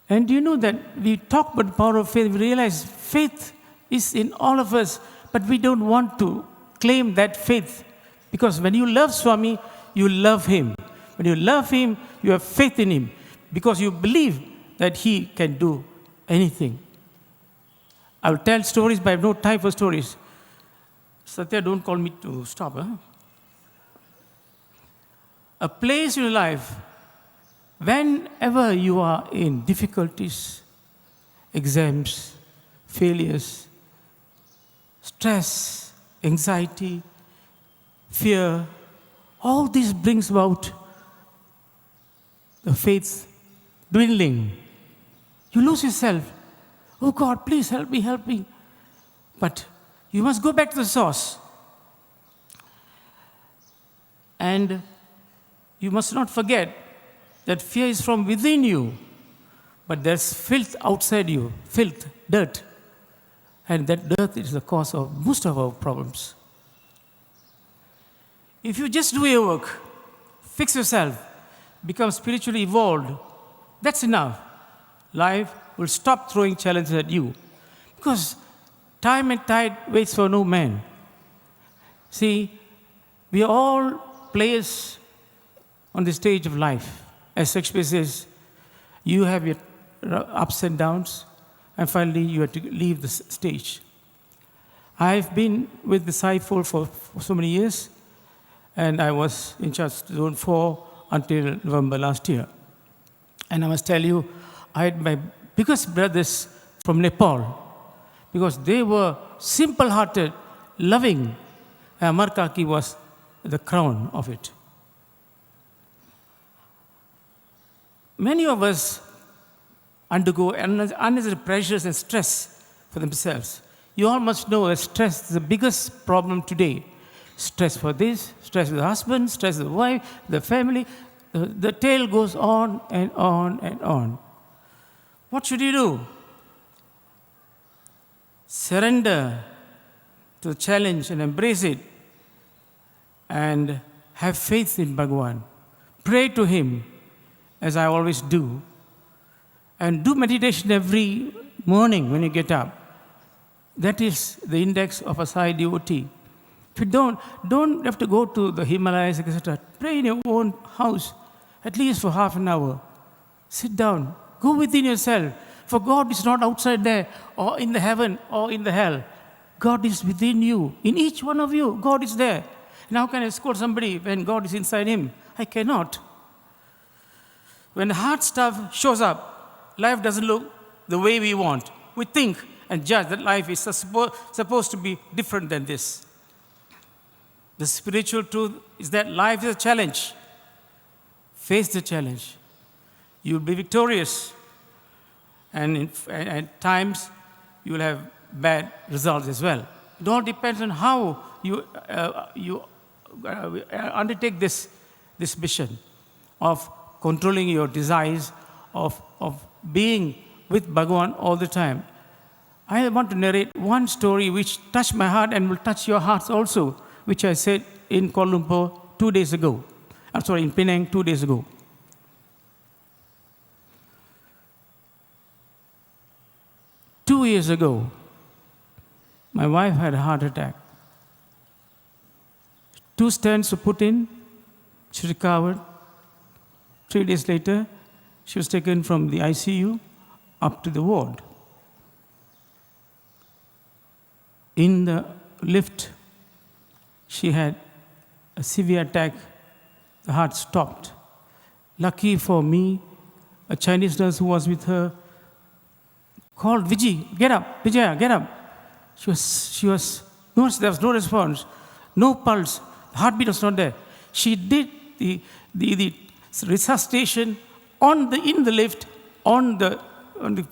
And do you know that we talk about the power of faith, we realize faith is in all of us, but we don't want to claim that faith. Because when you love Swami, you love him. When you love him, you have faith in him. Because you believe that he can do anything. I will tell stories, but I have no time for stories. Sathya, don't call me to stop. Huh? A place in your life, whenever you are in difficulties, exams, failures, stress, anxiety, fear, all this brings about the faith dwindling. You lose yourself. Oh God, please help me, help me. But you must go back to the source. And you must not forget that fear is from within you, but there's filth outside you, filth, dirt. And that dirt is the cause of most of our problems. If you just do your work, fix yourself, become spiritually evolved, that's enough. Life will stop throwing challenges at you. Because time and tide waits for no man. See, we are all players on the stage of life. As Shakespeare says, you have your ups and downs, and finally you have to leave the stage. I've been with the Sai Fold for so many years, and I was in charge of Zone 4 until November last year. And I must tell you, I had my biggest brothers from Nepal, because they were simple-hearted, loving. Amar Kaki was the crown of it. Many of us undergo unnecessary pressures and stress for themselves. You all must know that stress is the biggest problem today. Stress for this, stress with the husband, stress with the wife, the family. The tail goes on and on and on. What should you do? Surrender to the challenge and embrace it. And have faith in Bhagavan. Pray to Him, as I always do. And do meditation every morning when you get up. That is the index of a Sai devotee. If you don't have to go to the Himalayas, etc. Pray in your own house, at least for half an hour. Sit down. Go within yourself. For God is not outside there, or in the heaven, or in the hell. God is within you. In each one of you, God is there. And how can I scold somebody when God is inside him? I cannot. When the hard stuff shows up, life doesn't look the way we want. We think and judge that life is supposed to be different than this. The spiritual truth is that life is a challenge. Face the challenge. You'll be victorious. And at times, you will have bad results as well. It all depends on how you undertake this mission of controlling your desires, of being with Bhagavan all the time. I want to narrate one story which touched my heart and will touch your hearts also, which I said in Kuala Lumpur 2 days ago. I'm sorry, in Penang 2 days ago. Two years ago, my wife had a heart attack. 2 stents were put in. She recovered. 3 days later, she was taken from the ICU up to the ward. In the lift, she had a severe attack. The heart stopped. Lucky for me, a Chinese nurse who was with her called, Vijay, get up, Vijaya, get up. There was no response, no pulse, the heartbeat was not there. She did the resuscitation in the lift, on the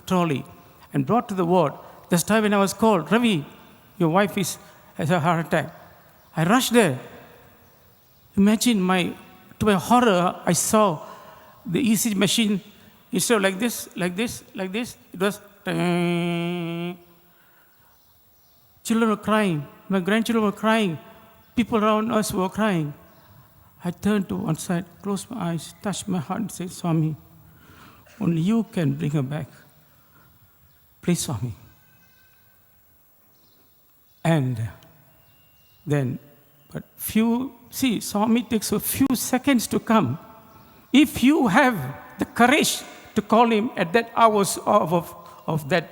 trolley, and brought to the ward. This time when I was called, Ravi, your wife has a heart attack. I rushed there. Imagine to my horror, I saw the ECG machine, instead of like this, it was children were crying. My grandchildren were crying. People around us were crying. I turned to one side, closed my eyes, touched my heart and said, Swami, only you can bring her back. Please, Swami. And then, Swami takes a few seconds to come. If you have the courage to call him at that hours of that,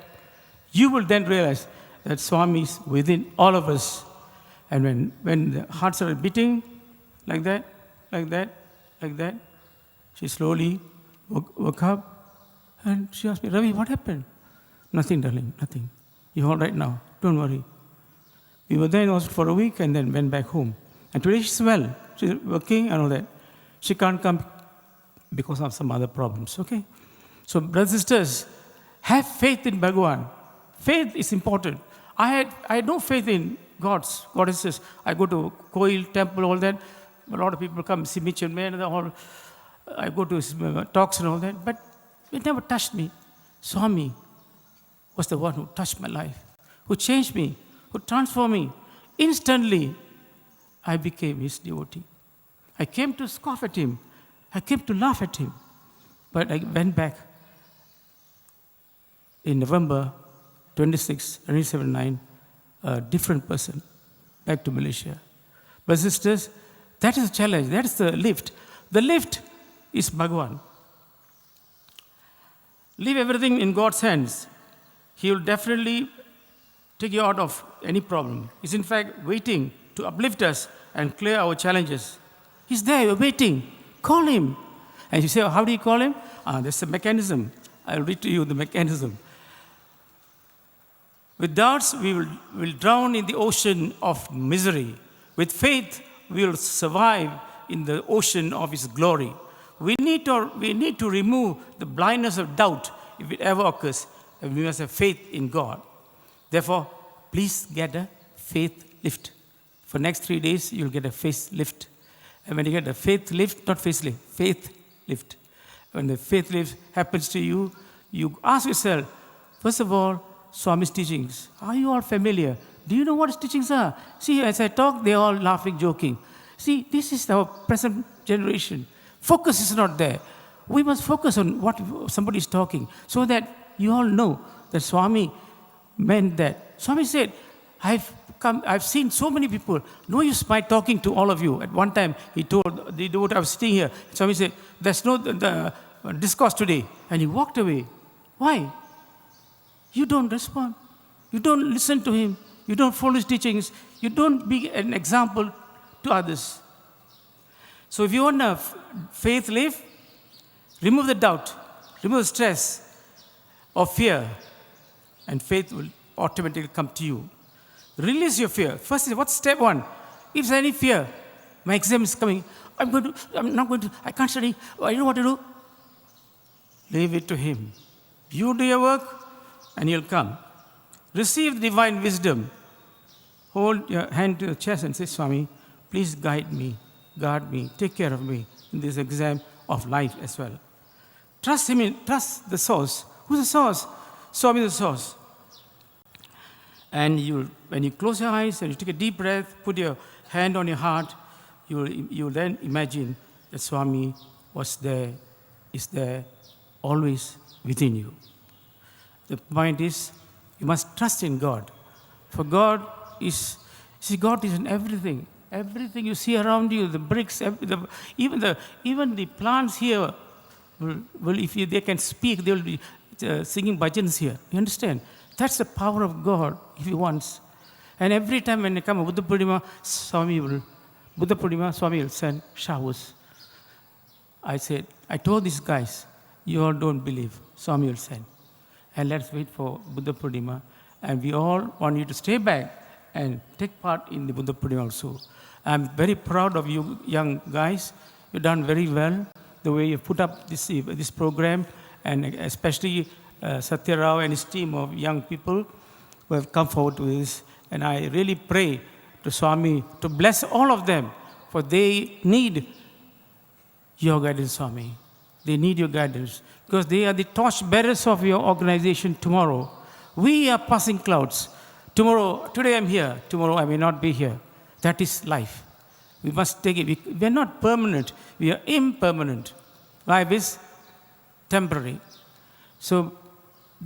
you will then realize that Swami is within all of us. And when the heart started beating like that, she slowly woke up and she asked me, Ravi, what happened? Nothing, darling, nothing. You're all right now. Don't worry. We were there in hospital for a week and then went back home. And today she's well. She's working and all that. She can't come because of some other problems, okay? So, brothers and sisters, have faith in Bhagavan. Faith is important. I had no faith in goddesses. I go to Koil, temple, all that. A lot of people come see me, and all. I go to his talks and all that. But it never touched me. Swami was the one who touched my life, who changed me, who transformed me. Instantly, I became his devotee. I came to scoff at him. I came to laugh at him. But I went back in November 26, 1979, a different person, back to Malaysia. But sisters, that is the challenge. That is the lift. The lift is Bhagavan. Leave everything in God's hands. He will definitely take you out of any problem. He's in fact waiting to uplift us and clear our challenges. He's there, we're waiting. Call him. And you say, how do you call him? There's a mechanism. I'll read to you the mechanism. With doubts, we will drown in the ocean of misery. With faith, we will survive in the ocean of his glory. We need to remove the blindness of doubt if it ever occurs. And we must have faith in God. Therefore, please get a faith lift. For next 3 days, you'll get a faith lift. And when you get a faith lift, not facelift, faith lift. When the faith lift happens to you, you ask yourself, first of all, Swami's teachings, are you all familiar? Do you know what his teachings are? See, as I talk, they're all laughing, joking. See, this is our present generation. Focus is not there. We must focus on what somebody is talking so that you all know that Swami meant that. Swami said, I've seen so many people. No use my talking to all of you. At one time, he told the devotee, I was sitting here. Swami said, there's no discourse today. And he walked away. Why? You don't respond. You don't listen to him. You don't follow his teachings. You don't be an example to others. So if you want a faith live, remove the doubt, remove the stress or fear, and faith will automatically come to you. Release your fear. First, what's step one? If there's any fear, my exam is coming, I'm not going to, I can't study, I don't know what to do. Leave it to him. You do your work, and he'll come. Receive divine wisdom. Hold your hand to your chest and say, Swami, please guide me, guard me, take care of me in this exam of life as well. Trust him, trust the source. Who's the source? Swami is the source. And when you close your eyes and you take a deep breath, put your hand on your heart, you'll then imagine that Swami was there, is there, always within you. The point is, you must trust in God. For God is in everything. Everything you see around you, the bricks, even the plants here, will if they can speak, they will be singing bhajans here. You understand? That's the power of God, if He wants. And every time when they come Buddha Purnima, Swami will send showers. I told these guys, you all don't believe, Swami will send. And let's wait for Buddha Purnima. And we all want you to stay back and take part in the Buddha Purnima also. I'm very proud of you young guys. You've done very well, the way you put up this program, and especially Sathya Rao and his team of young people who have come forward to this. And I really pray to Swami to bless all of them, for they need your guidance, Swami. They need your guidance, because they are the torch bearers of your organization tomorrow. We are passing clouds. Today I'm here, tomorrow I may not be here. That is life. We must take it. We are not permanent, we are impermanent. Life is temporary. So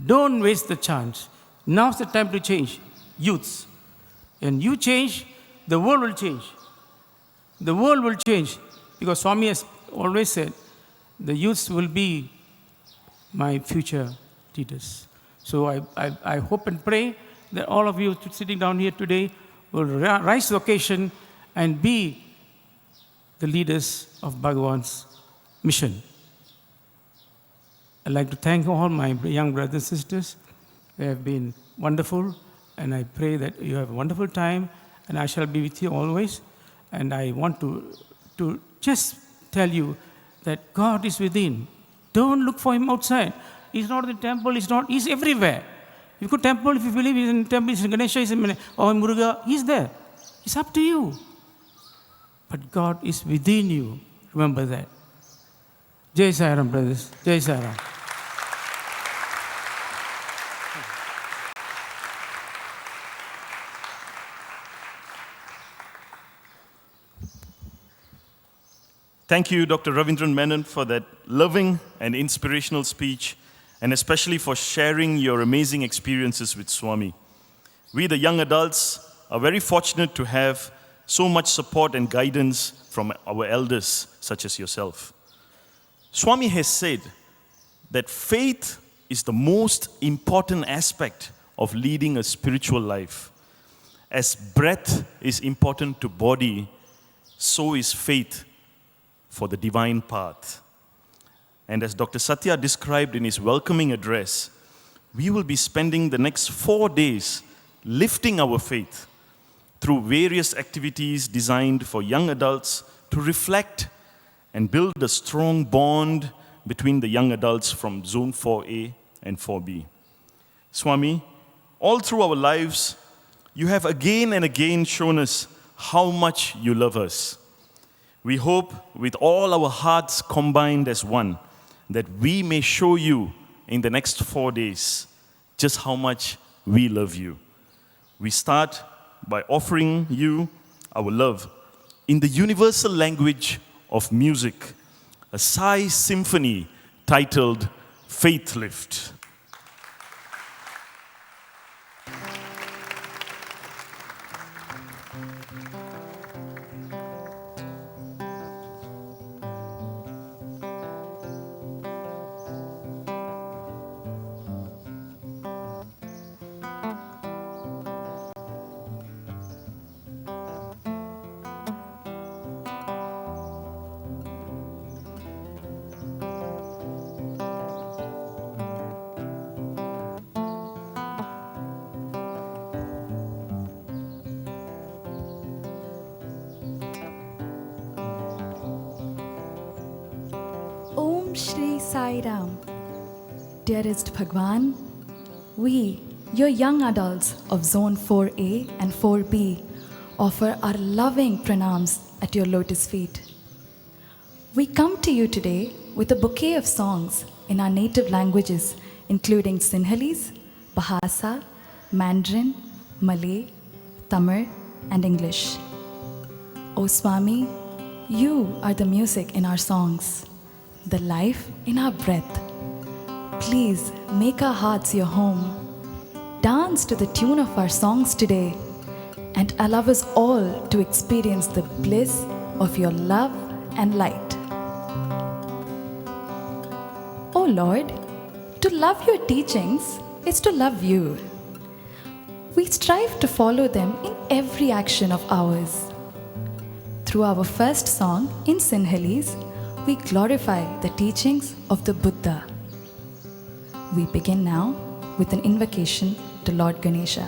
don't waste the chance. Now's the time to change. Youths. And you change, the world will change. The world will change, because Swami has always said, the youths will be my future leaders. So I hope and pray that all of you sitting down here today will rise to the occasion and be the leaders of Bhagavan's mission. I'd like to thank all my young brothers and sisters, They have been wonderful, and I pray that you have a wonderful time, and I shall be with you always. And I want to just tell you that God is within. Don't look for him outside. He's not in the temple, he's everywhere. If you go to temple, if you believe he's in the temple, he's in Ganesha, he's in Muruga, he's there. It's up to you. But God is within you. Remember that. Jai Sai Ram, brothers. Jai Sai Ram. Thank you, Dr. Ravindran Menon, for that loving and inspirational speech, and especially for sharing your amazing experiences with Swami. We, the young adults, are very fortunate to have so much support and guidance from our elders, such as yourself. Swami has said that faith is the most important aspect of leading a spiritual life. As breath is important to body, so is faith for the divine path. And as Dr. Sathya described in his welcoming address, we will be spending the next 4 days lifting our faith through various activities designed for young adults to reflect and build a strong bond between the young adults from Zone 4A and 4B. Swami, all through our lives, you have again and again shown us how much you love us. We hope with all our hearts combined as one that we may show you in the next 4 days just how much we love you. We start by offering you our love in the universal language of music, a Sai symphony titled Faith Lift. Om Shri Sai Ram. Dearest Bhagwan, we, your young adults of Zone 4A and 4B, offer our loving pranams at your lotus feet. We come to you today with a bouquet of songs in our native languages, including Sinhalese, Bahasa, Mandarin, Malay, Tamil, and English. O Swami, you are the music in our songs, the life in our breath. Please make our hearts your home. Dance to the tune of our songs today and allow us all to experience the bliss of your love and light. Oh Lord, to love your teachings is to love you. We strive to follow them in every action of ours. Through our first song in Sinhalese, we glorify the teachings of the Buddha. We begin now with an invocation to Lord Ganesha.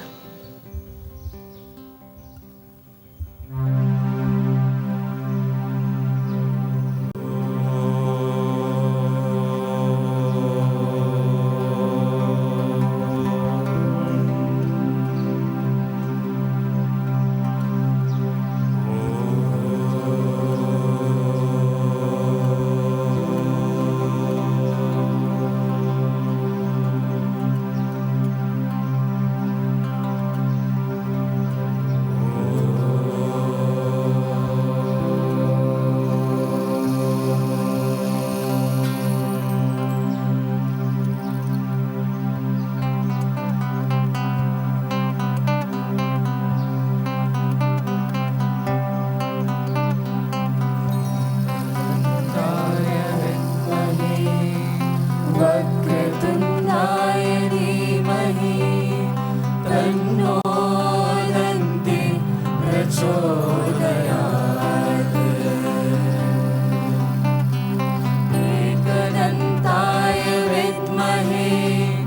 Ekadantaya vidmahe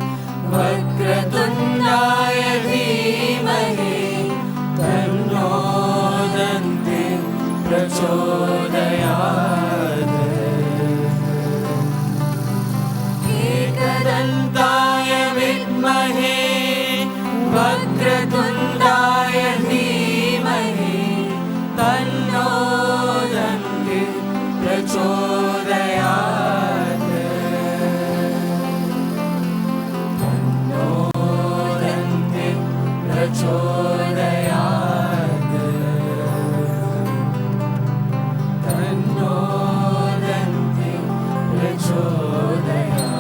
Vakratundaya प्रचोदयात् एकदन्ताय विद्महे वक्रतुण्डाय धीमहि तन्नो दन्ति प्रचोदयात् तन्नो दन्ति प्रचोदयात् तन्नो दन्ति प्रचोदयात्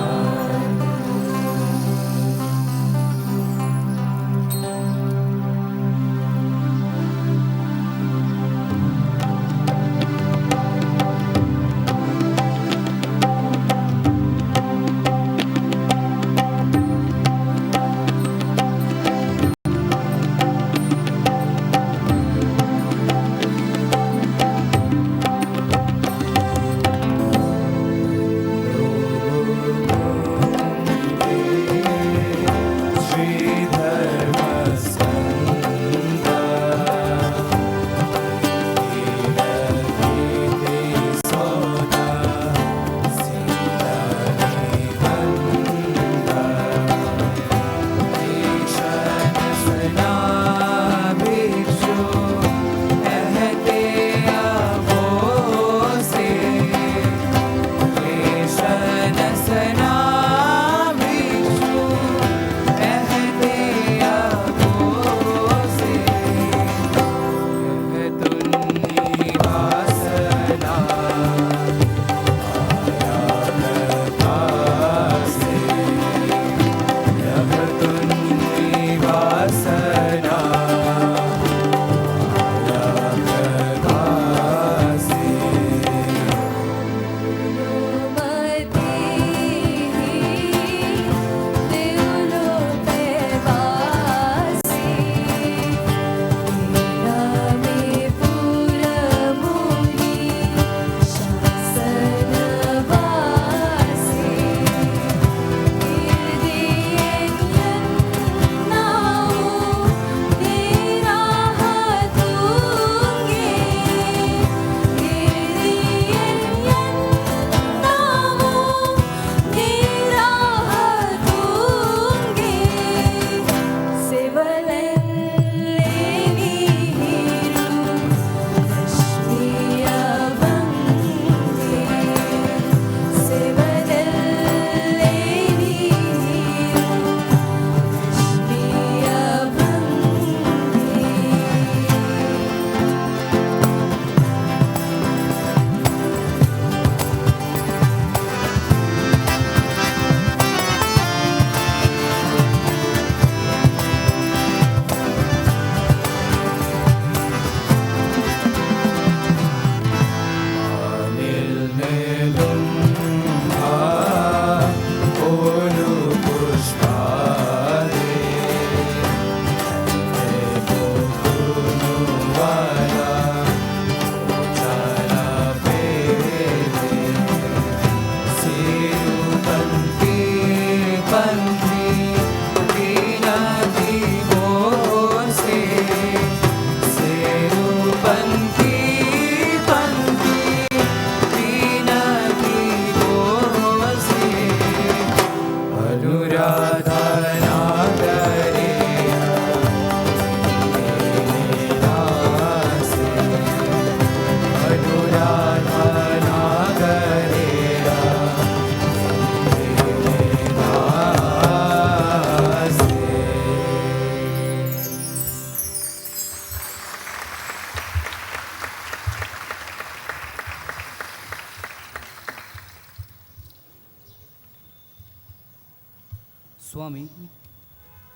Swami,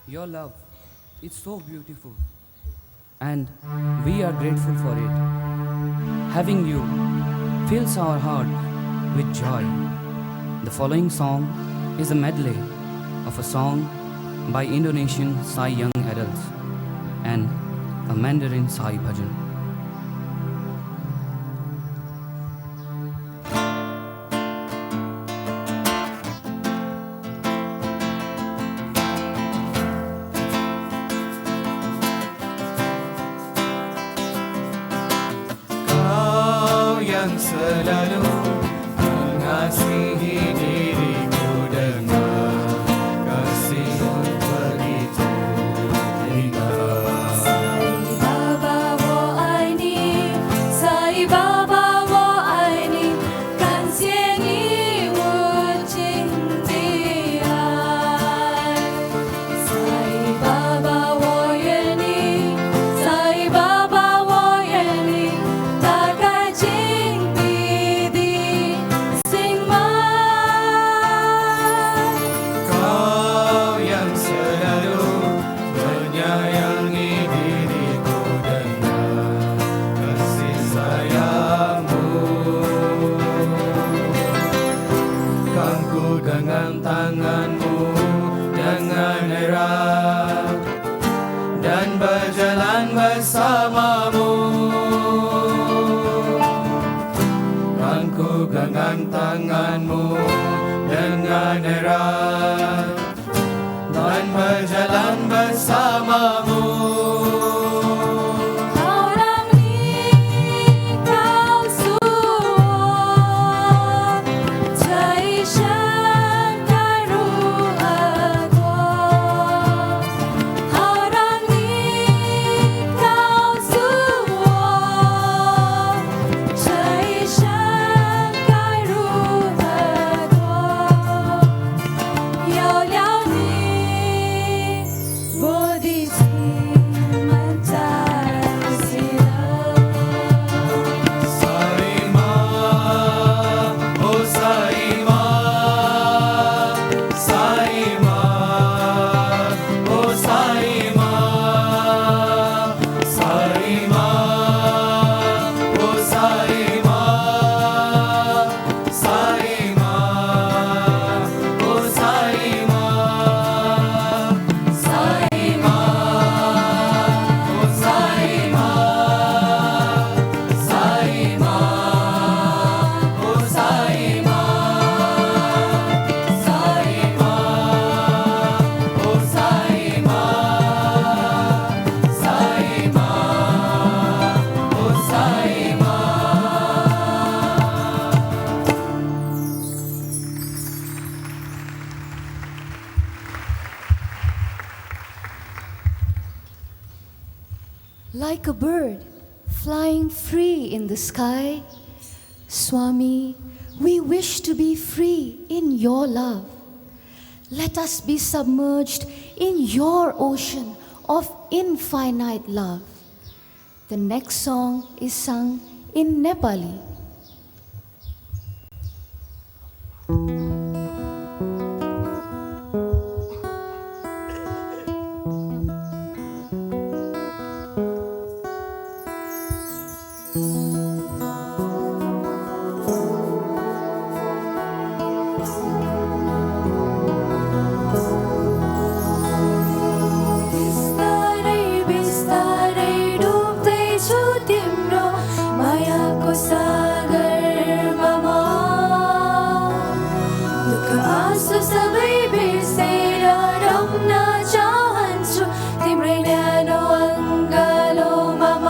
your love is so beautiful and we are grateful for it. Having you fills our heart with joy. The following song is a medley of a song by Indonesian Sai young adults and a Mandarin Sai bhajan. yang selalu mengasihi diriku dengan kasih begitu indah. Sai Baba, 我爱你，Sai Baba， 我爱你，感谢你无尽的爱。Sai Baba， 我愿你，Sai Baba， 我愿你，打开紧闭的心门。Kau yang selalu menyayangi diriku dengan kasih sayangmu. Ganggu dengan tanganmu dengan erat dan berjalan bersamamu. Ganggu dengan tanganmu dengan erat dan berjalan bersamamu. Kau让你告诉我，这一生该如何过？好让你告诉我，这一生该如何过？有了你，我的心满载喜乐。Saima, oh Saima, Saima, oh Saima, Saima, oh Saima, Saima, oh Saima, Saima, oh Saima. Saima, oh Saima, Saima, oh Saima, Saima, oh Saima. Like a bird flying free in the sky, Swami, we wish to be free in your love. Let us be submerged in your ocean of infinite love. The next song is sung in Nepali. बिस्तारै बिस्तारै डुब्दैछु तिम्रो मायाको सागरमा म। दुःख आँसु सबै बिर्सेर रम्न चाहन्छु तिम्रै न्यानो अङ्गालोमा म।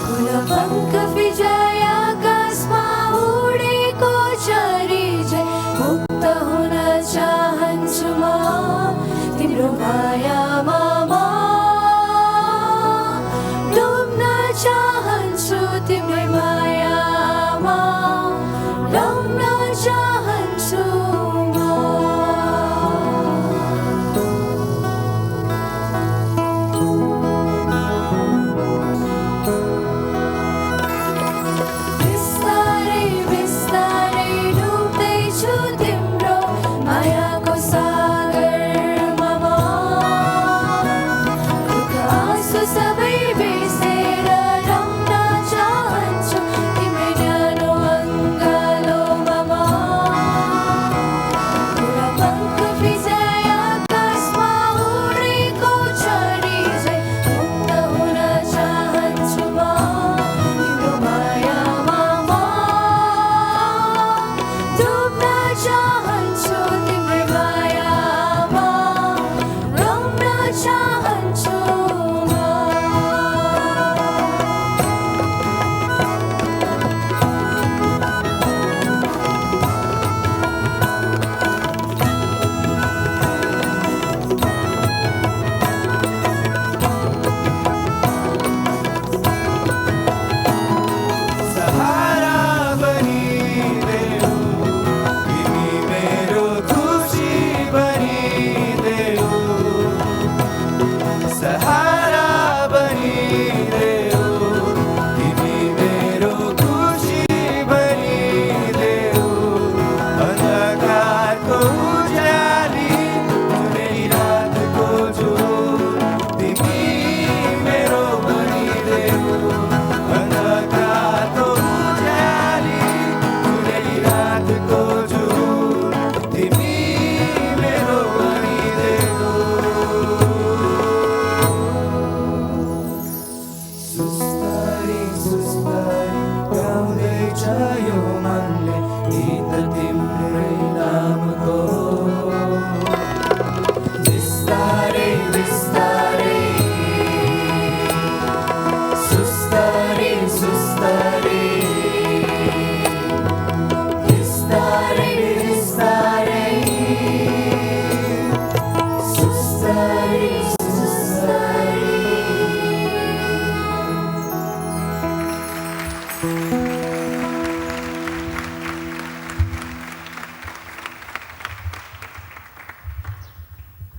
फुलपङ्ख विजय आकाशमा उडेको चरी झै मुक्त हुन चाहन्छु म तिम्रो मायामा म। डुब्न चाहन्छु तिम्रै मायामा डुब्न चाहन्छु म। बिस्तारै बिस्तारै डुब्दैछु तिम्रो मायाको सागरमा म।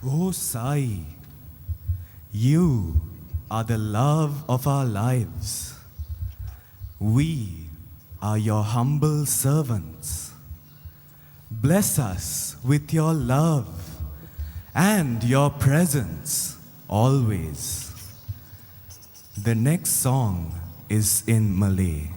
Oh Sai, you are the love of our lives. We are your humble servants. Bless us with your love and your presence always. The next song is in Malay.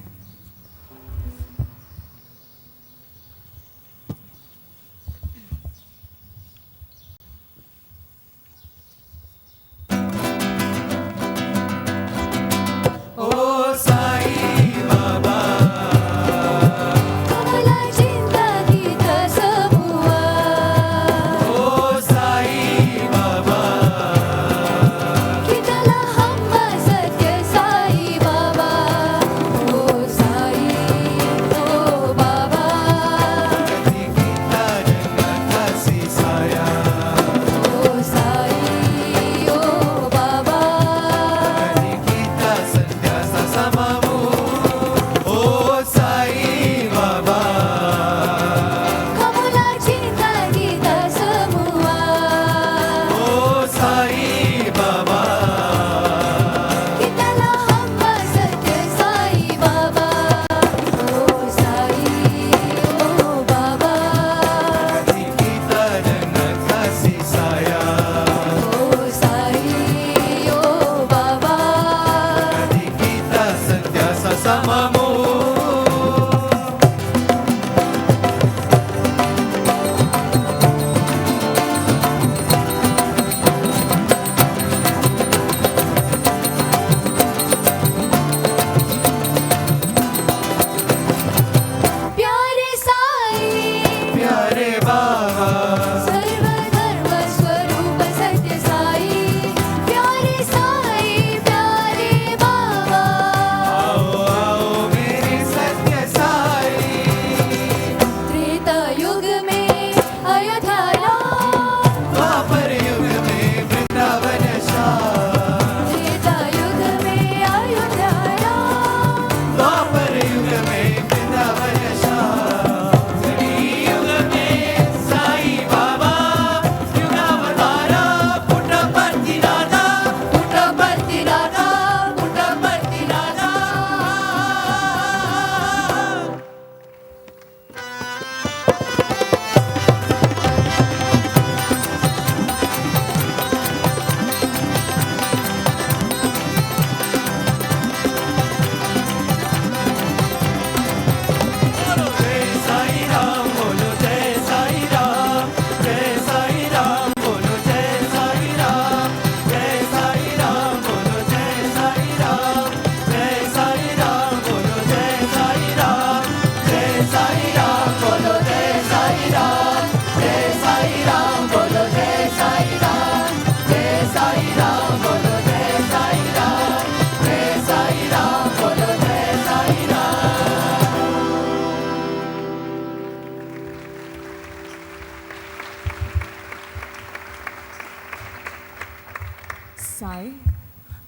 Sai,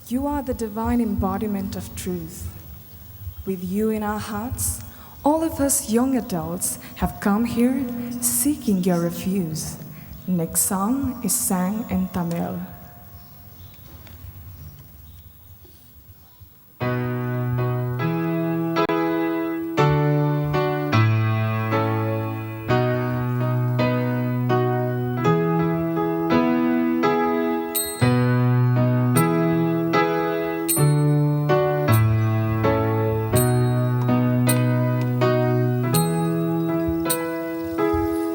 you are the divine embodiment of truth. With you in our hearts, all of us young adults have come here seeking your refuse. Next song is sang in Tamil.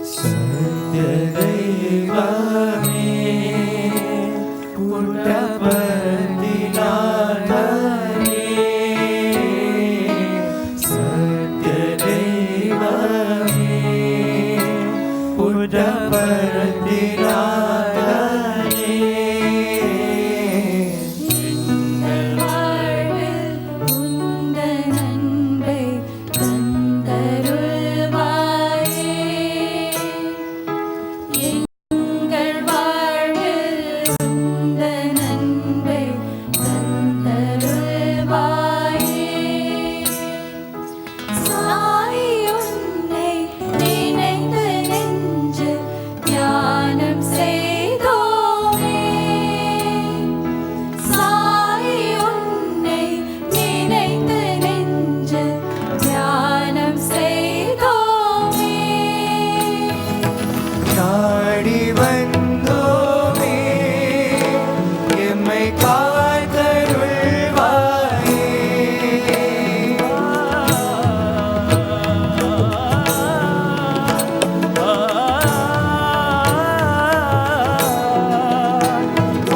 Sathya எம்மை காத்தருள்வாயே.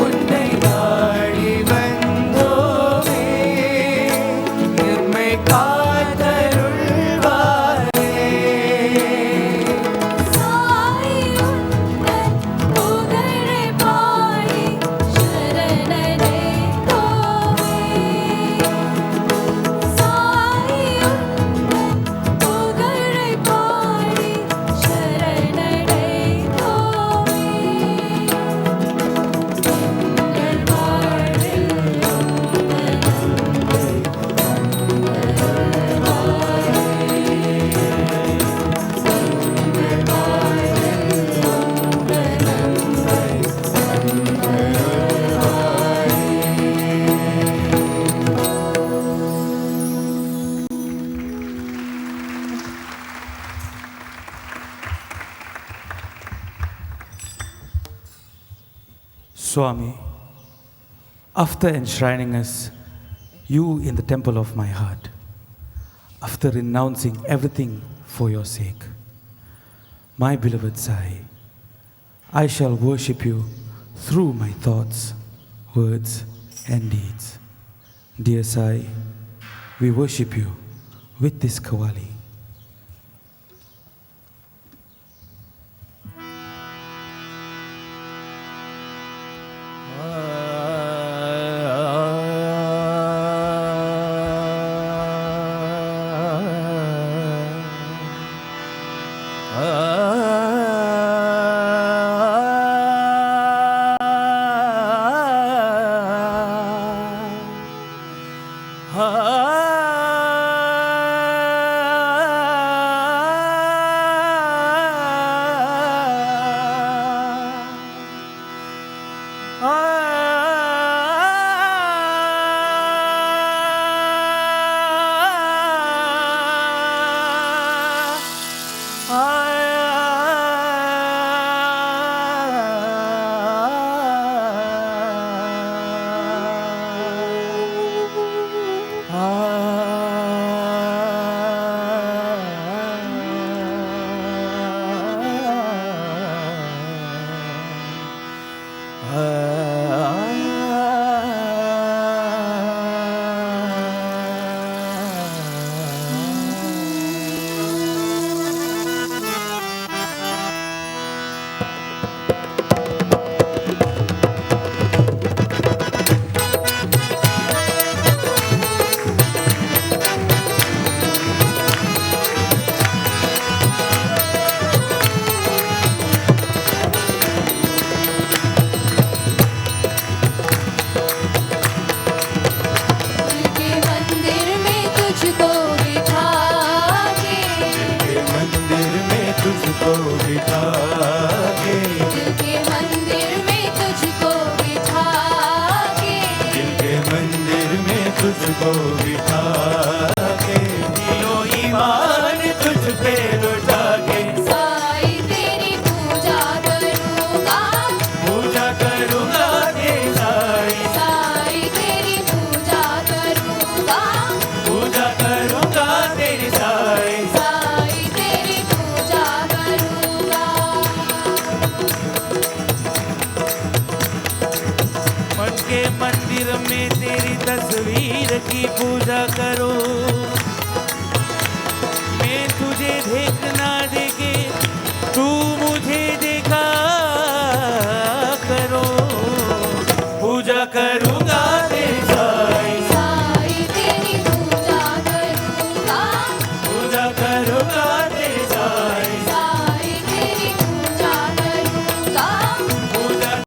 உன்னை நாடி வந்தோமே, எம்மை காத்தருள்வாயே. Swami, after enshrining us, you in the temple of my heart, after renouncing everything for your sake, my beloved Sai, I shall worship you through my thoughts, words, and deeds. Dear Sai, we worship you with this Kavali. तुझको बिठा के दिलो ईमान तुझ पे लुटा के साई तेरी पूजा करूंगा तेरी साई साई तेरी पूजा करूंगा तेरी साई साई तेरी पूजा करूंगा मन के मंदिर में तेरी तस्वीर की पूजा करो मैं तुझे देखना देखे तू मुझे देखा करो पूजा करूंगा तेरी साई साई तेरी पूजा करूंगा तेरी साई साई तेरी पूजा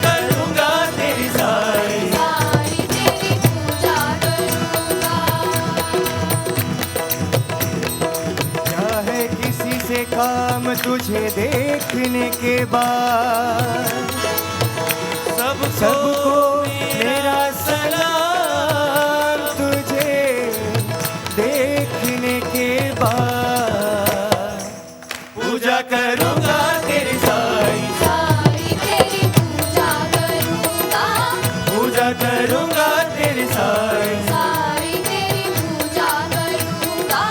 करूंगा तेरी साई साई तेरी पूजा करूंगा क्या है किसी से काम तुझे देखने के बाद सबको मेरा सलाम तुझे देखने के बाद पूजा करूंगा तेरी साई साई तेरी पूजा करूंगा पूजा पूजा करूंगा तेरी साई साई तेरी पूजा करूंगा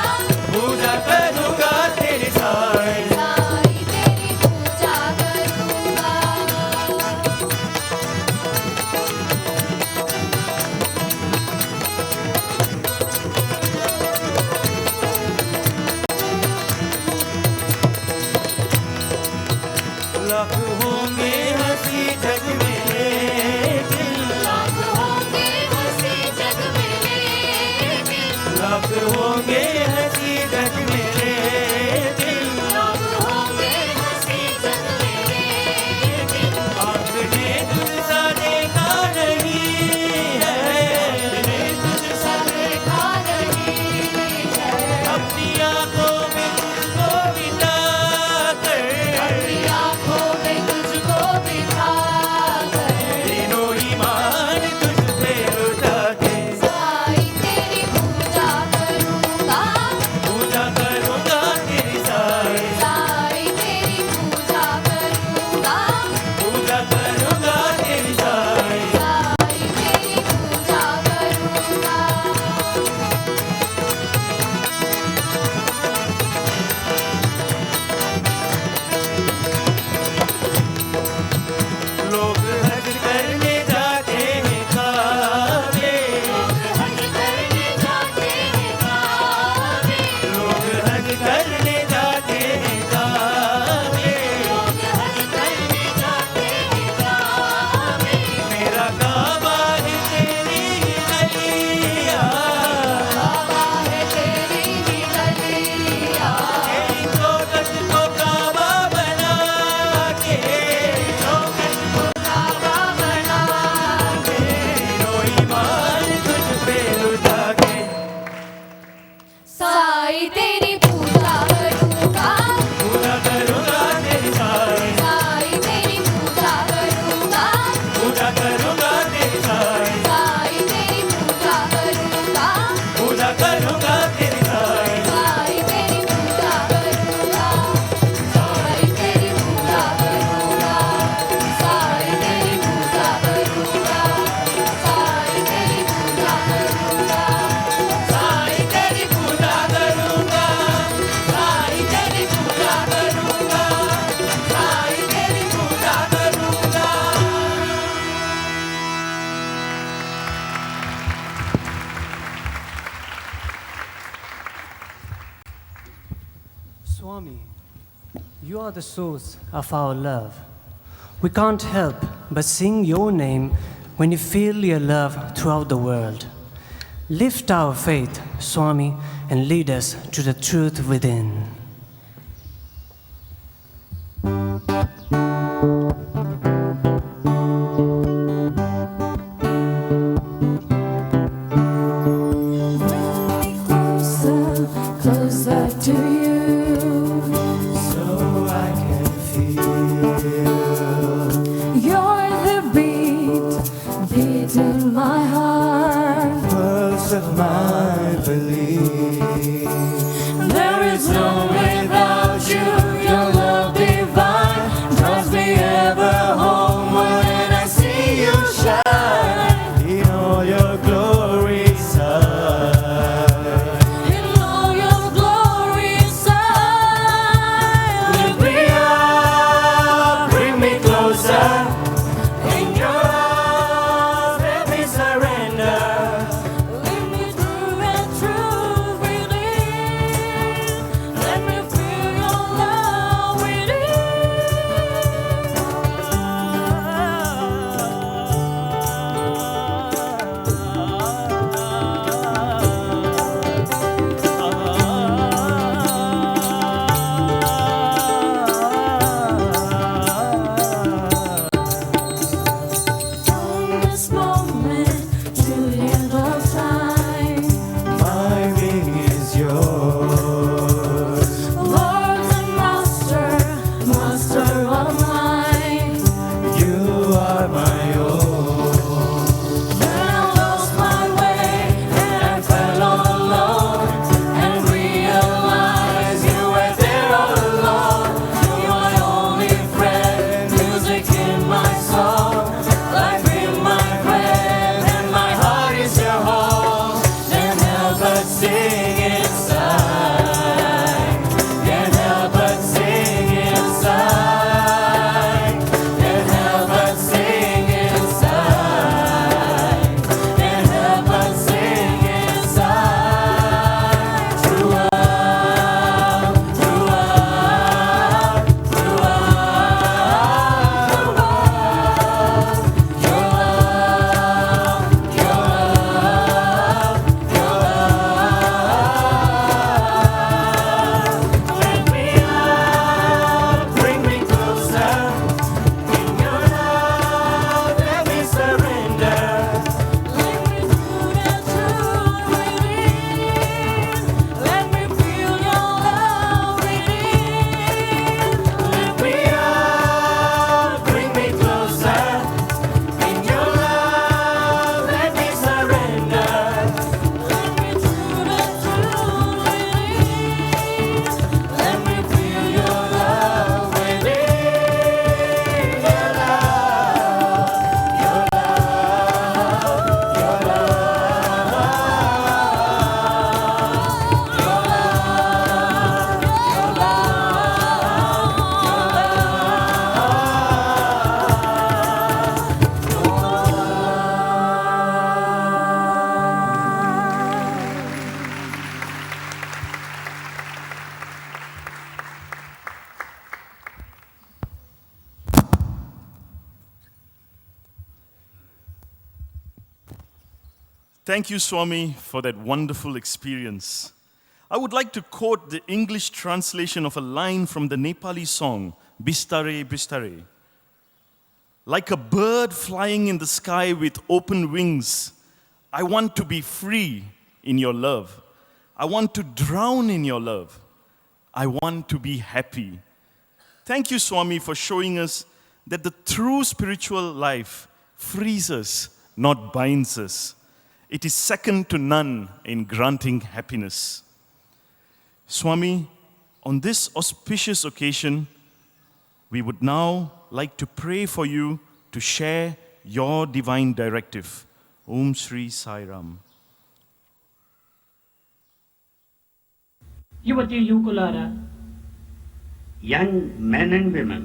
पूजा करूंगा तेरी साई साई तेरी पूजा करूंगा लाख होंगे हंसी जग में लेकिन लाख होंगे हंसी जग में लेकिन लाख होंगे हंसी जग में लेकिन लाख होंगे हंसी जग में लेकिन आपने तुझसा देखा नहीं है आपने तुझसा देखा नहीं है अपनी आंखों में तुझको बिता कर अपनी आँखों में तुझको बिठा कर तीनों ईमान तुझ पे लुटा के साई तेरी पूजा करूंगा पूजा करूंगा तेरी साई साई तेरी पूजा करूंगा पूजा करूंगा तेरी साई साई तेरी पूजा करूंगा लोग हज करने जाते हैं काबे हज करने जाते हैं काबे लोग हज करने जाते हैं काबे लोग हज करने जाते हैं काबे मेरा काबा है तेरी गलिया बाबा है तेरी ही गलिया तेरी चौखट को काबा बना के चौखट को बाबा बना के तीनों ईमान तुझ पे लुटा के साई तेरी पूजा करूंगा पूजा करूंगा तेरी साई साई तेरी पूजा करूंगा पूजा करूंगा तेरी साई साई तेरी पूजा करूंगा पूजा करूंगा तेरी साई साई तेरी पूजा करूंगा साई तेरी पूजा करूंगा साई तेरी पूजा करूंगा साई तेरी पूजा करूंगा साई तेरी पूजा करूंगा साई तेरी पूजा करूंगा साई तेरी पूजा करूंगा Swami, you are the source of our love. We can't help but sing your name when you feel your love throughout the world. Lift our faith, Swami, and lead us to the truth within. Closer, closer to you. so I can feel You're the beat in my heart. pulse of my belief. There is no without you, your love divine drives me ever homeward and I see you shine. In all your glory, side. In all your glory inside. Lift me up, bring me closer. In your arms, let me surrender. Lead me through Thank you, Swami, for that wonderful experience. I would like to quote the English translation of a line from the Nepali song, Bistare Bistare. Like a bird flying in the sky with open wings, I want to be free in your love. I want to drown in your love. I want to be happy. Thank you, Swami, for showing us that the true spiritual life frees us, not binds us. It is second to none in granting happiness. Swami, on this auspicious occasion, we would now like to pray for you to share your divine directive. Om Shri Sai Ram. యువతి యువకులారా, young men and women,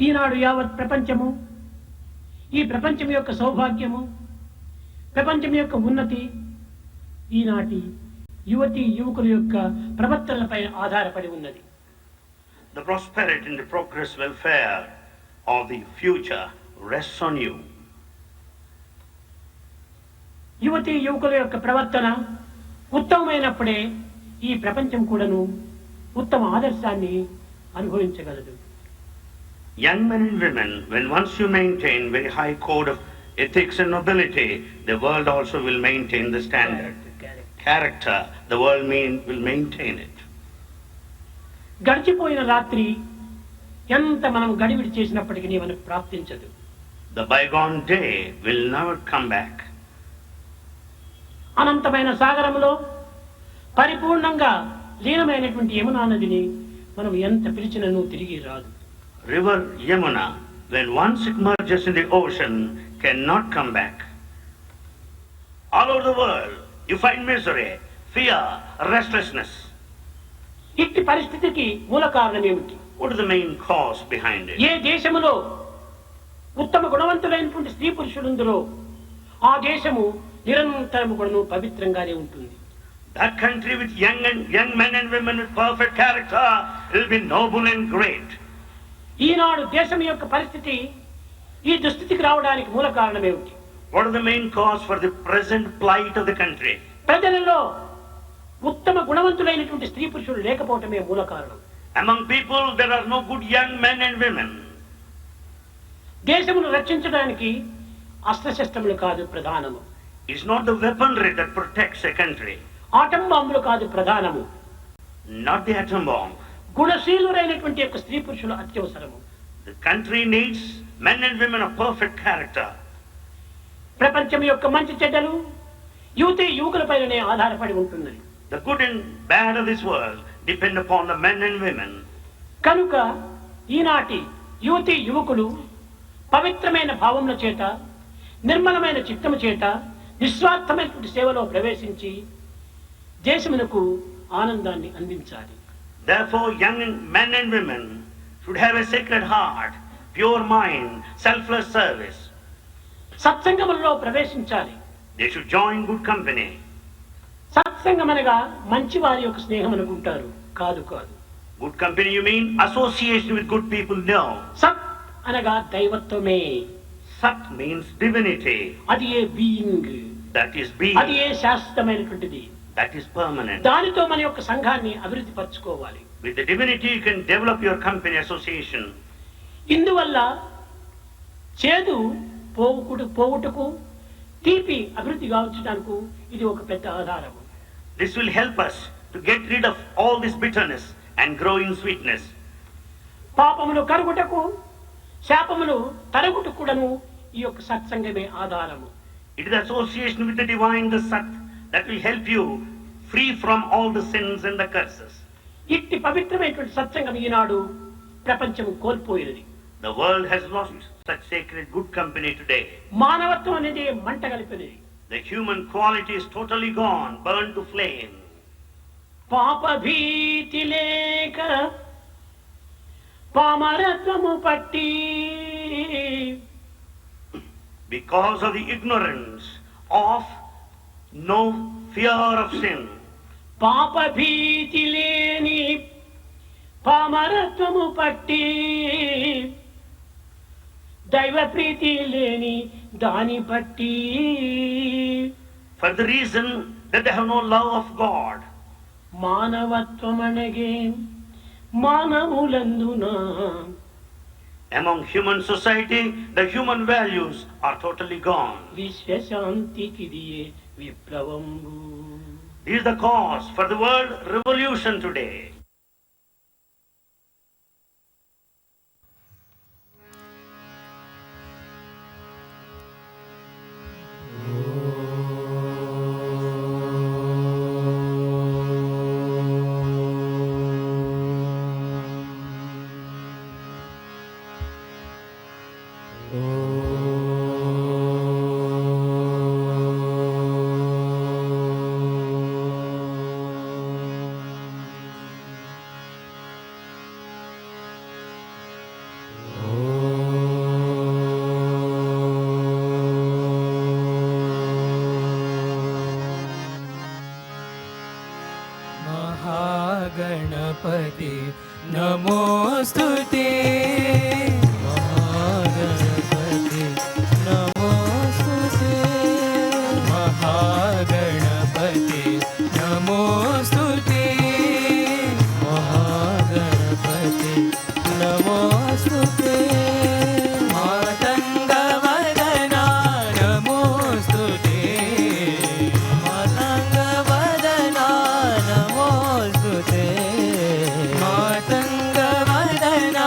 ఈనాడు యావత్ ప్రపంచము, ఈ ప్రపంచం యొక్క సౌభాగ్యము, ప్రపంచం యొక్క ఉన్నతి ఈనాటి యువతి యువకుల యొక్క ప్రవర్తనలపై ఆధారపడి ఉన్నది. the prosperity and the progress welfare of the future rests on you. యువతి యువకుల యొక్క ప్రవర్తన ఉత్తమమైనప్పుడే ఈ ప్రపంచం కూడాను ఉత్తమ ఆదర్శాన్ని అనుభవించగలదు. Young men and women, when once you maintain very high code of ethics and nobility, the world also will maintain the standard. Character, the world will maintain it. గడిచిపోయిన రాత్రి ఎంత మనం గడివిడి చేసినప్పటికీ మనకు ప్రాప్తించదు. The bygone day will never come back. అనంతమైన సాగరంలో పరిపూర్ణంగా లీనమైనటువంటి యమునా నదిని మనం ఎంత పిలిచినను తిరిగి రాదు. River Yamuna, when once it merges in the ocean, cannot come back. All over the world, you find misery, fear, restlessness. ఇట్టి పరిస్థితికి మూల కారణం ఏమిటి? What is the main cause behind it? ఏ దేశములో ఉత్తమ గుణవంతులైనటువంటి స్త్రీ పురుషులుందరో ఆ దేశము నిరంతరము కూడాను పవిత్రంగానే ఉంటుంది. That country with young men and women with perfect character will be noble and great. ఈనాడు దేశం యొక్క పరిస్థితి ఈ దుస్థితికి రావడానికి మూల కారణం ఏమిటి? What is the main cause for the present plight of the country? ప్రజలలో ఉత్తమ గుణవంతులైనటువంటి స్త్రీ పురుషులు లేకపోవటమే మూల కారణం. Among people there are no good young men and women. దేశమును రక్షించడానికి అస్త్రశస్త్రములు కాదు ప్రధానము. It's not the weaponry that protects a country. Atom బాంబులు కాదు ప్రధానము. Not the atom bomb. గుణశీలురైనటువంటి యొక్క స్త్రీ పురుషులు అత్యవసరము. The country needs men and women of perfect character. ప్రపంచం యొక్క మంచి చెడ్డలు యువతి యువకులపైనే ఆధారపడి ఉంటున్నది. The good and bad of this world depend upon the men and women. కనుక ఈనాటి యువతి యువకులు పవిత్రమైన భావముల చేత, నిర్మలమైన చిత్తము చేత, నిస్వార్థమైనటువంటి సేవలో ప్రవేశించి దేశమునకు ఆనందాన్ని అందించాలి. Therefore, young men and women should have a sacred heart, pure mind, selfless service. సత్సంగములలో ప్రవేశించాలి. They should join good company. సత్సంగం అనగా మంచి వారి యొక్క స్నేహం అనుకుంటారు. కాదు కాదు. Good company you mean association with good people? No. సత్ అనగా దైవత్వమే. Sat means divinity. అది ఏ బీయింగ్. That is being. అది ఏ శాశ్వతమైనటువంటిది. That is permanent. దానితో మన యొక్క సంఘాన్ని అభివృద్ధి పరచుకోవాలి. With the divinity you can develop your company association. ఇందువల్ల చేదు పోవుటకు తీపి అభివృద్ధి గావించడానికి ఇది ఒక పెద్ద ఆధారము. This will help us to get rid of all this bitterness and grow in sweetness. పాపములు కరుగుటకు శాపములు తరుగుటకు కూడాను ఈ యొక్క సత్సంగమే ఆధారము. It is association with the divine, the Sat, that will help you free from all the sins and the curses. ఇట్టి పవిత్రమైనటువంటి సత్సంగం ఈనాడు ప్రపంచం కోల్పోయినది. The world has lost such sacred good company today. మానవత్వం అనేది మంట కలిపినది. The human quality is totally gone, burned to flame. పాప భీతి లేక పామరత్వము పట్టి, because of the ignorance of no fear of sin. పాప భీతి లేని పామరత్వము పట్టి, దైవ ప్రీతి లేని దాని బట్టి for the reason that they have no love of God. మానవత్వమనగే మానవులందున Among human society, the human values are totally gone. విశ్వశాంతికిదియే విప్లవంబు. This is the cause for the world revolution today. Mahaganapati नमोस्तुते महागणपति नमोस्तुते महागणपति नमोस्तुते महागणपति नमोस्तुते मातङ्गवदना नमोस्तुते मातङ्गवदना नमोस्तुते मातङ्गवदना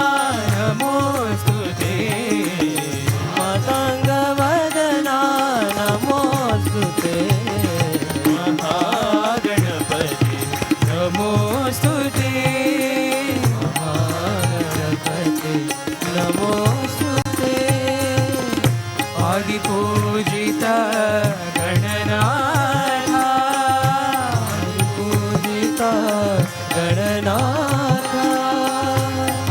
नमोस्तुते मातङ्गवदना नमोस्तुते महागणपति नमोस्तुते महागणपति नमोस्तुते आदिपूजिता गणनाथ आदिपूजिता गणनाथ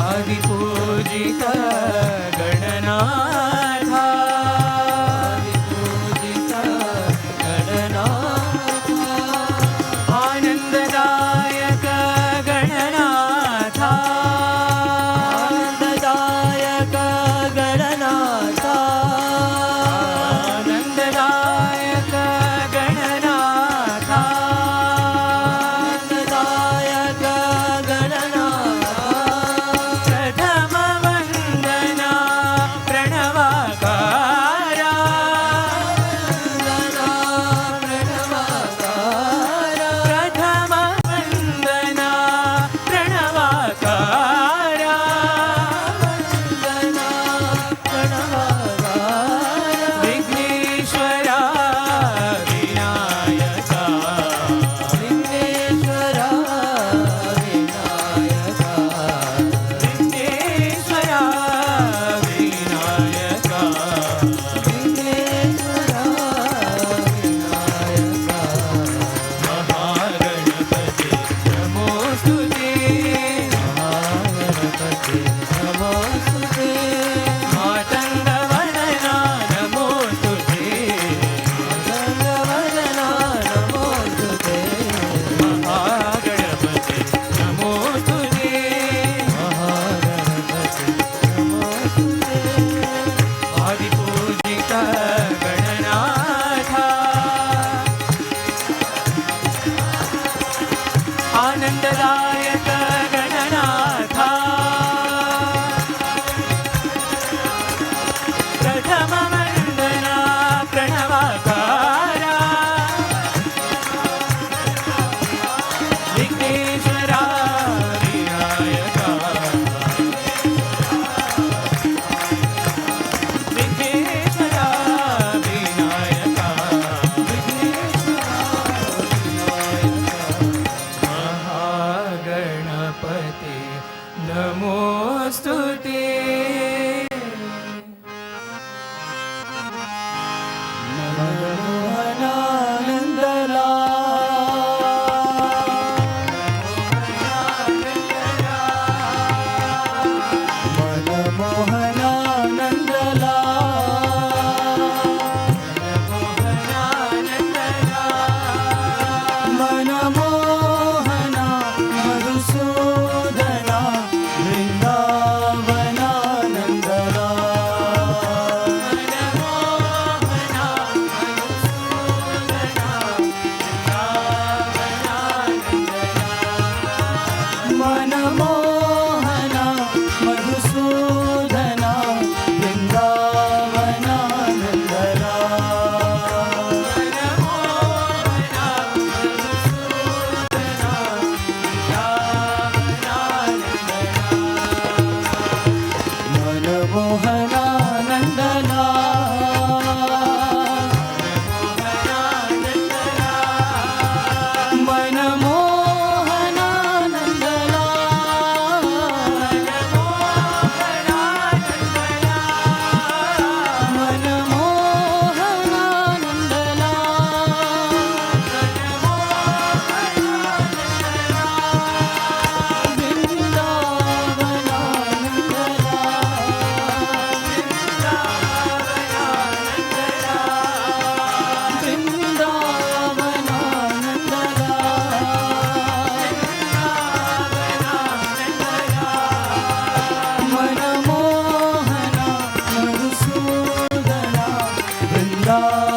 आदिपूजिता गणनाथ आदिपूजिता गणनाथ आनन्ददायक गणनाथ आनन्ददायक गणनाथ आनन्ददायक गणनाथ Manamodana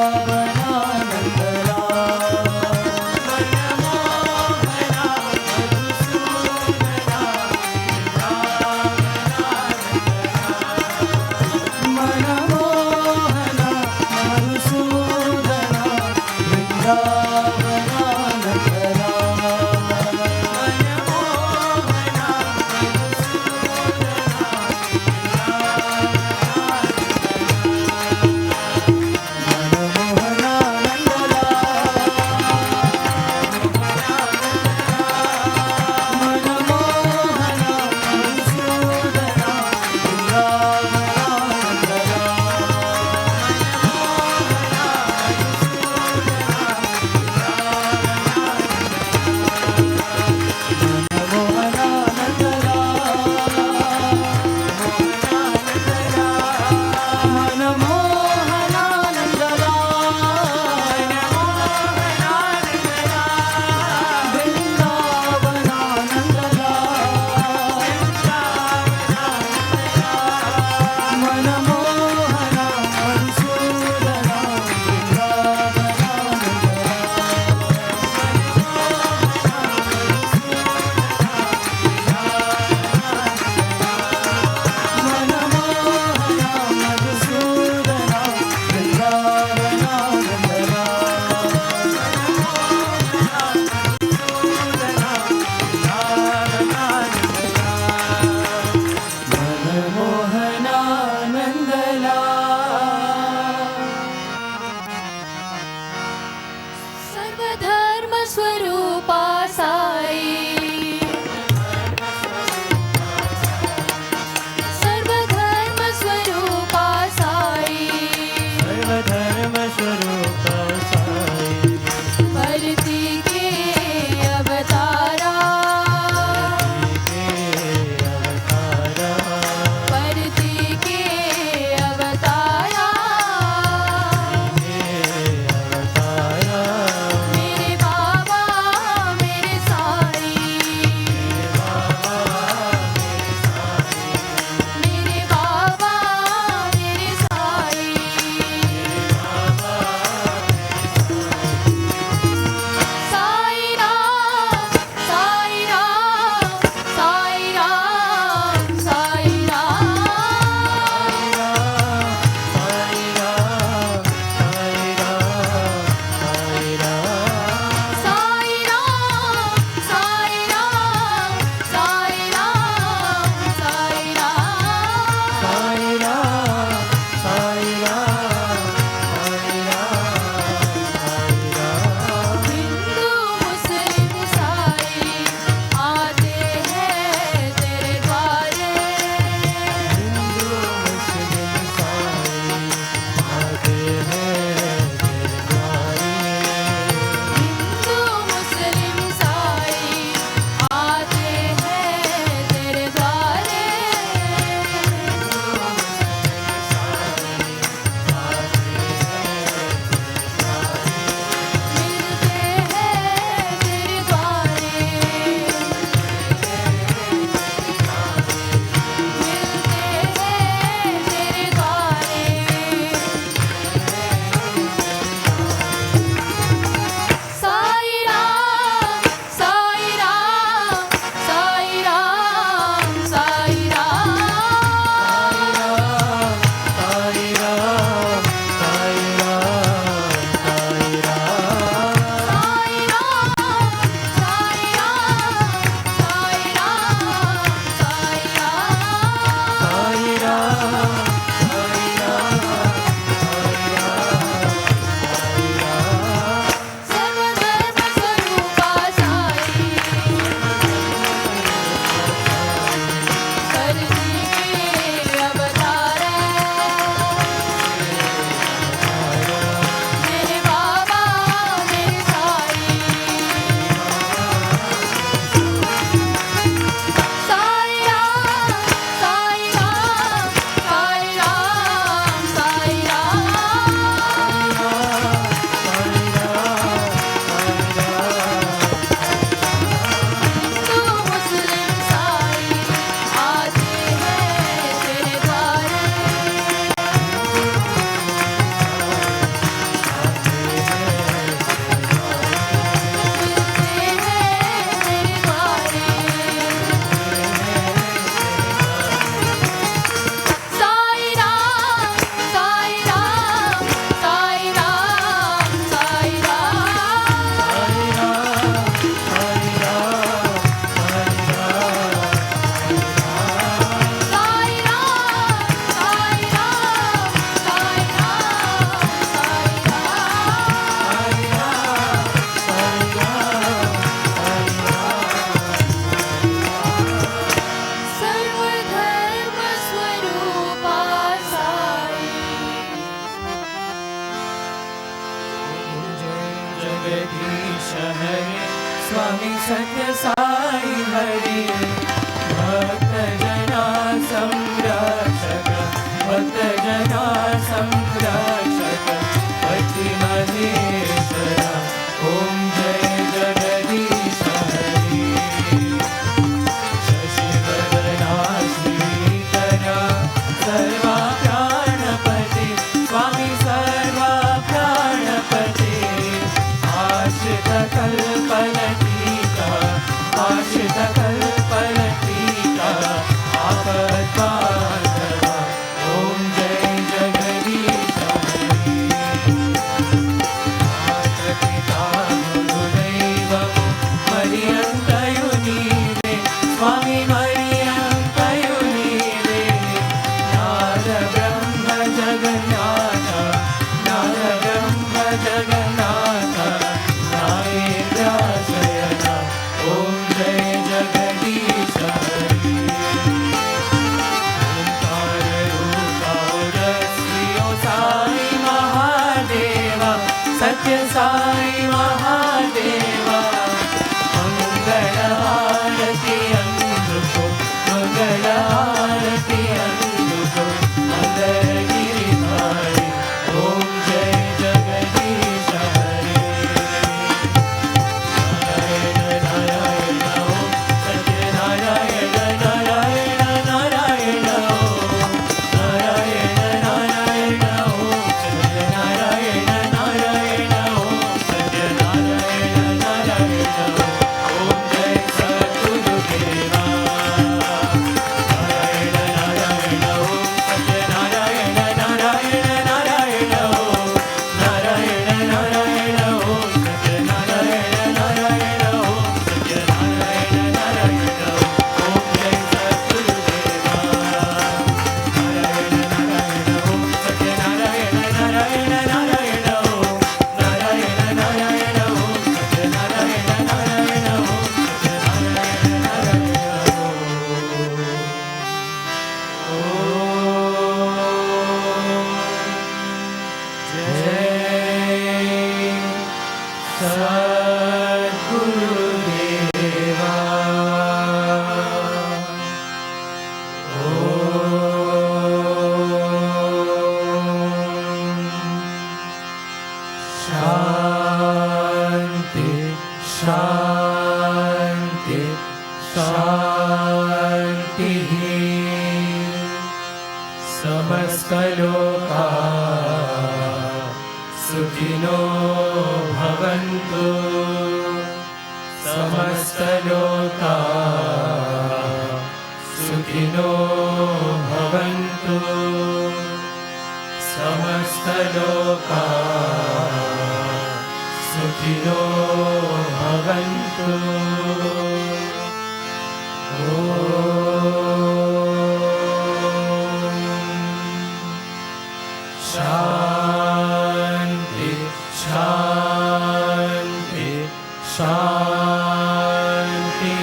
जगदीश हरे स्वामी सत्य साई हरे भक्त जना संरक्षक भक्त जना संरक्षक पति महेश्वर ओम जय जगदीश हरे शशिवदना श्रीकरा सर्वा प्राणपते स्वामी सर्वा प्राणपते आश्रित कल्पलतीका आश्रित कल्पलतीका आपद्बान्धवा ओम जय जगदीश हरे मातपिता गुरुदैवमो मरियन्तयुनीरे स्वामी मरियन्तयुनीरे नाद ब्रह्म जगन्नाथ नाद ब्रह्म जगन्नाथ नागेन्द्राशयन ओम जय जगदीश हरे ओंकार रूपाओ साई महादेवा सत्य साई महादेवा मंगल आरती अंधुको मंगल आरती अंधुको मंदगिरिधारी ओम जय जगदीश हरे नारायण नारायण ओम सत्य नारायण नारायण नारायण ओम नारायण नारायण ओम सत्य नारायण नारायण ओम सत्य नारायण नारायण ओम जय सद्गुरुदेवा नारायण नारायण ओम सत्य नारायण नारायण नारायण ओम नारायण नारायण ओम सत्य नारायण नारायण ओम सत्य नारायण नारायण ओम जय सद्गुरुदेवा नारायण नारायण ओम सत्य नारायण नारायण नारायण ओम नारायण नारायण ओम सत्य नारायण नारायण ओम सत्य नारायण शांति शांति शांति समस्तलोका सुखिनो भवन्तु समस्तलोका सुखिनो भवन्तु समस्तलोका सुखिनो भवन्तु शांति शांति शांति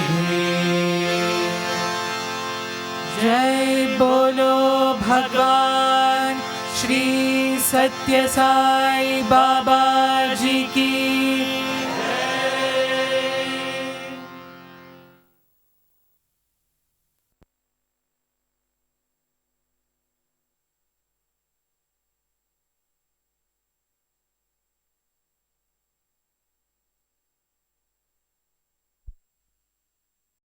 जय बोलो भगवान श्री सत्य साई बाबा जी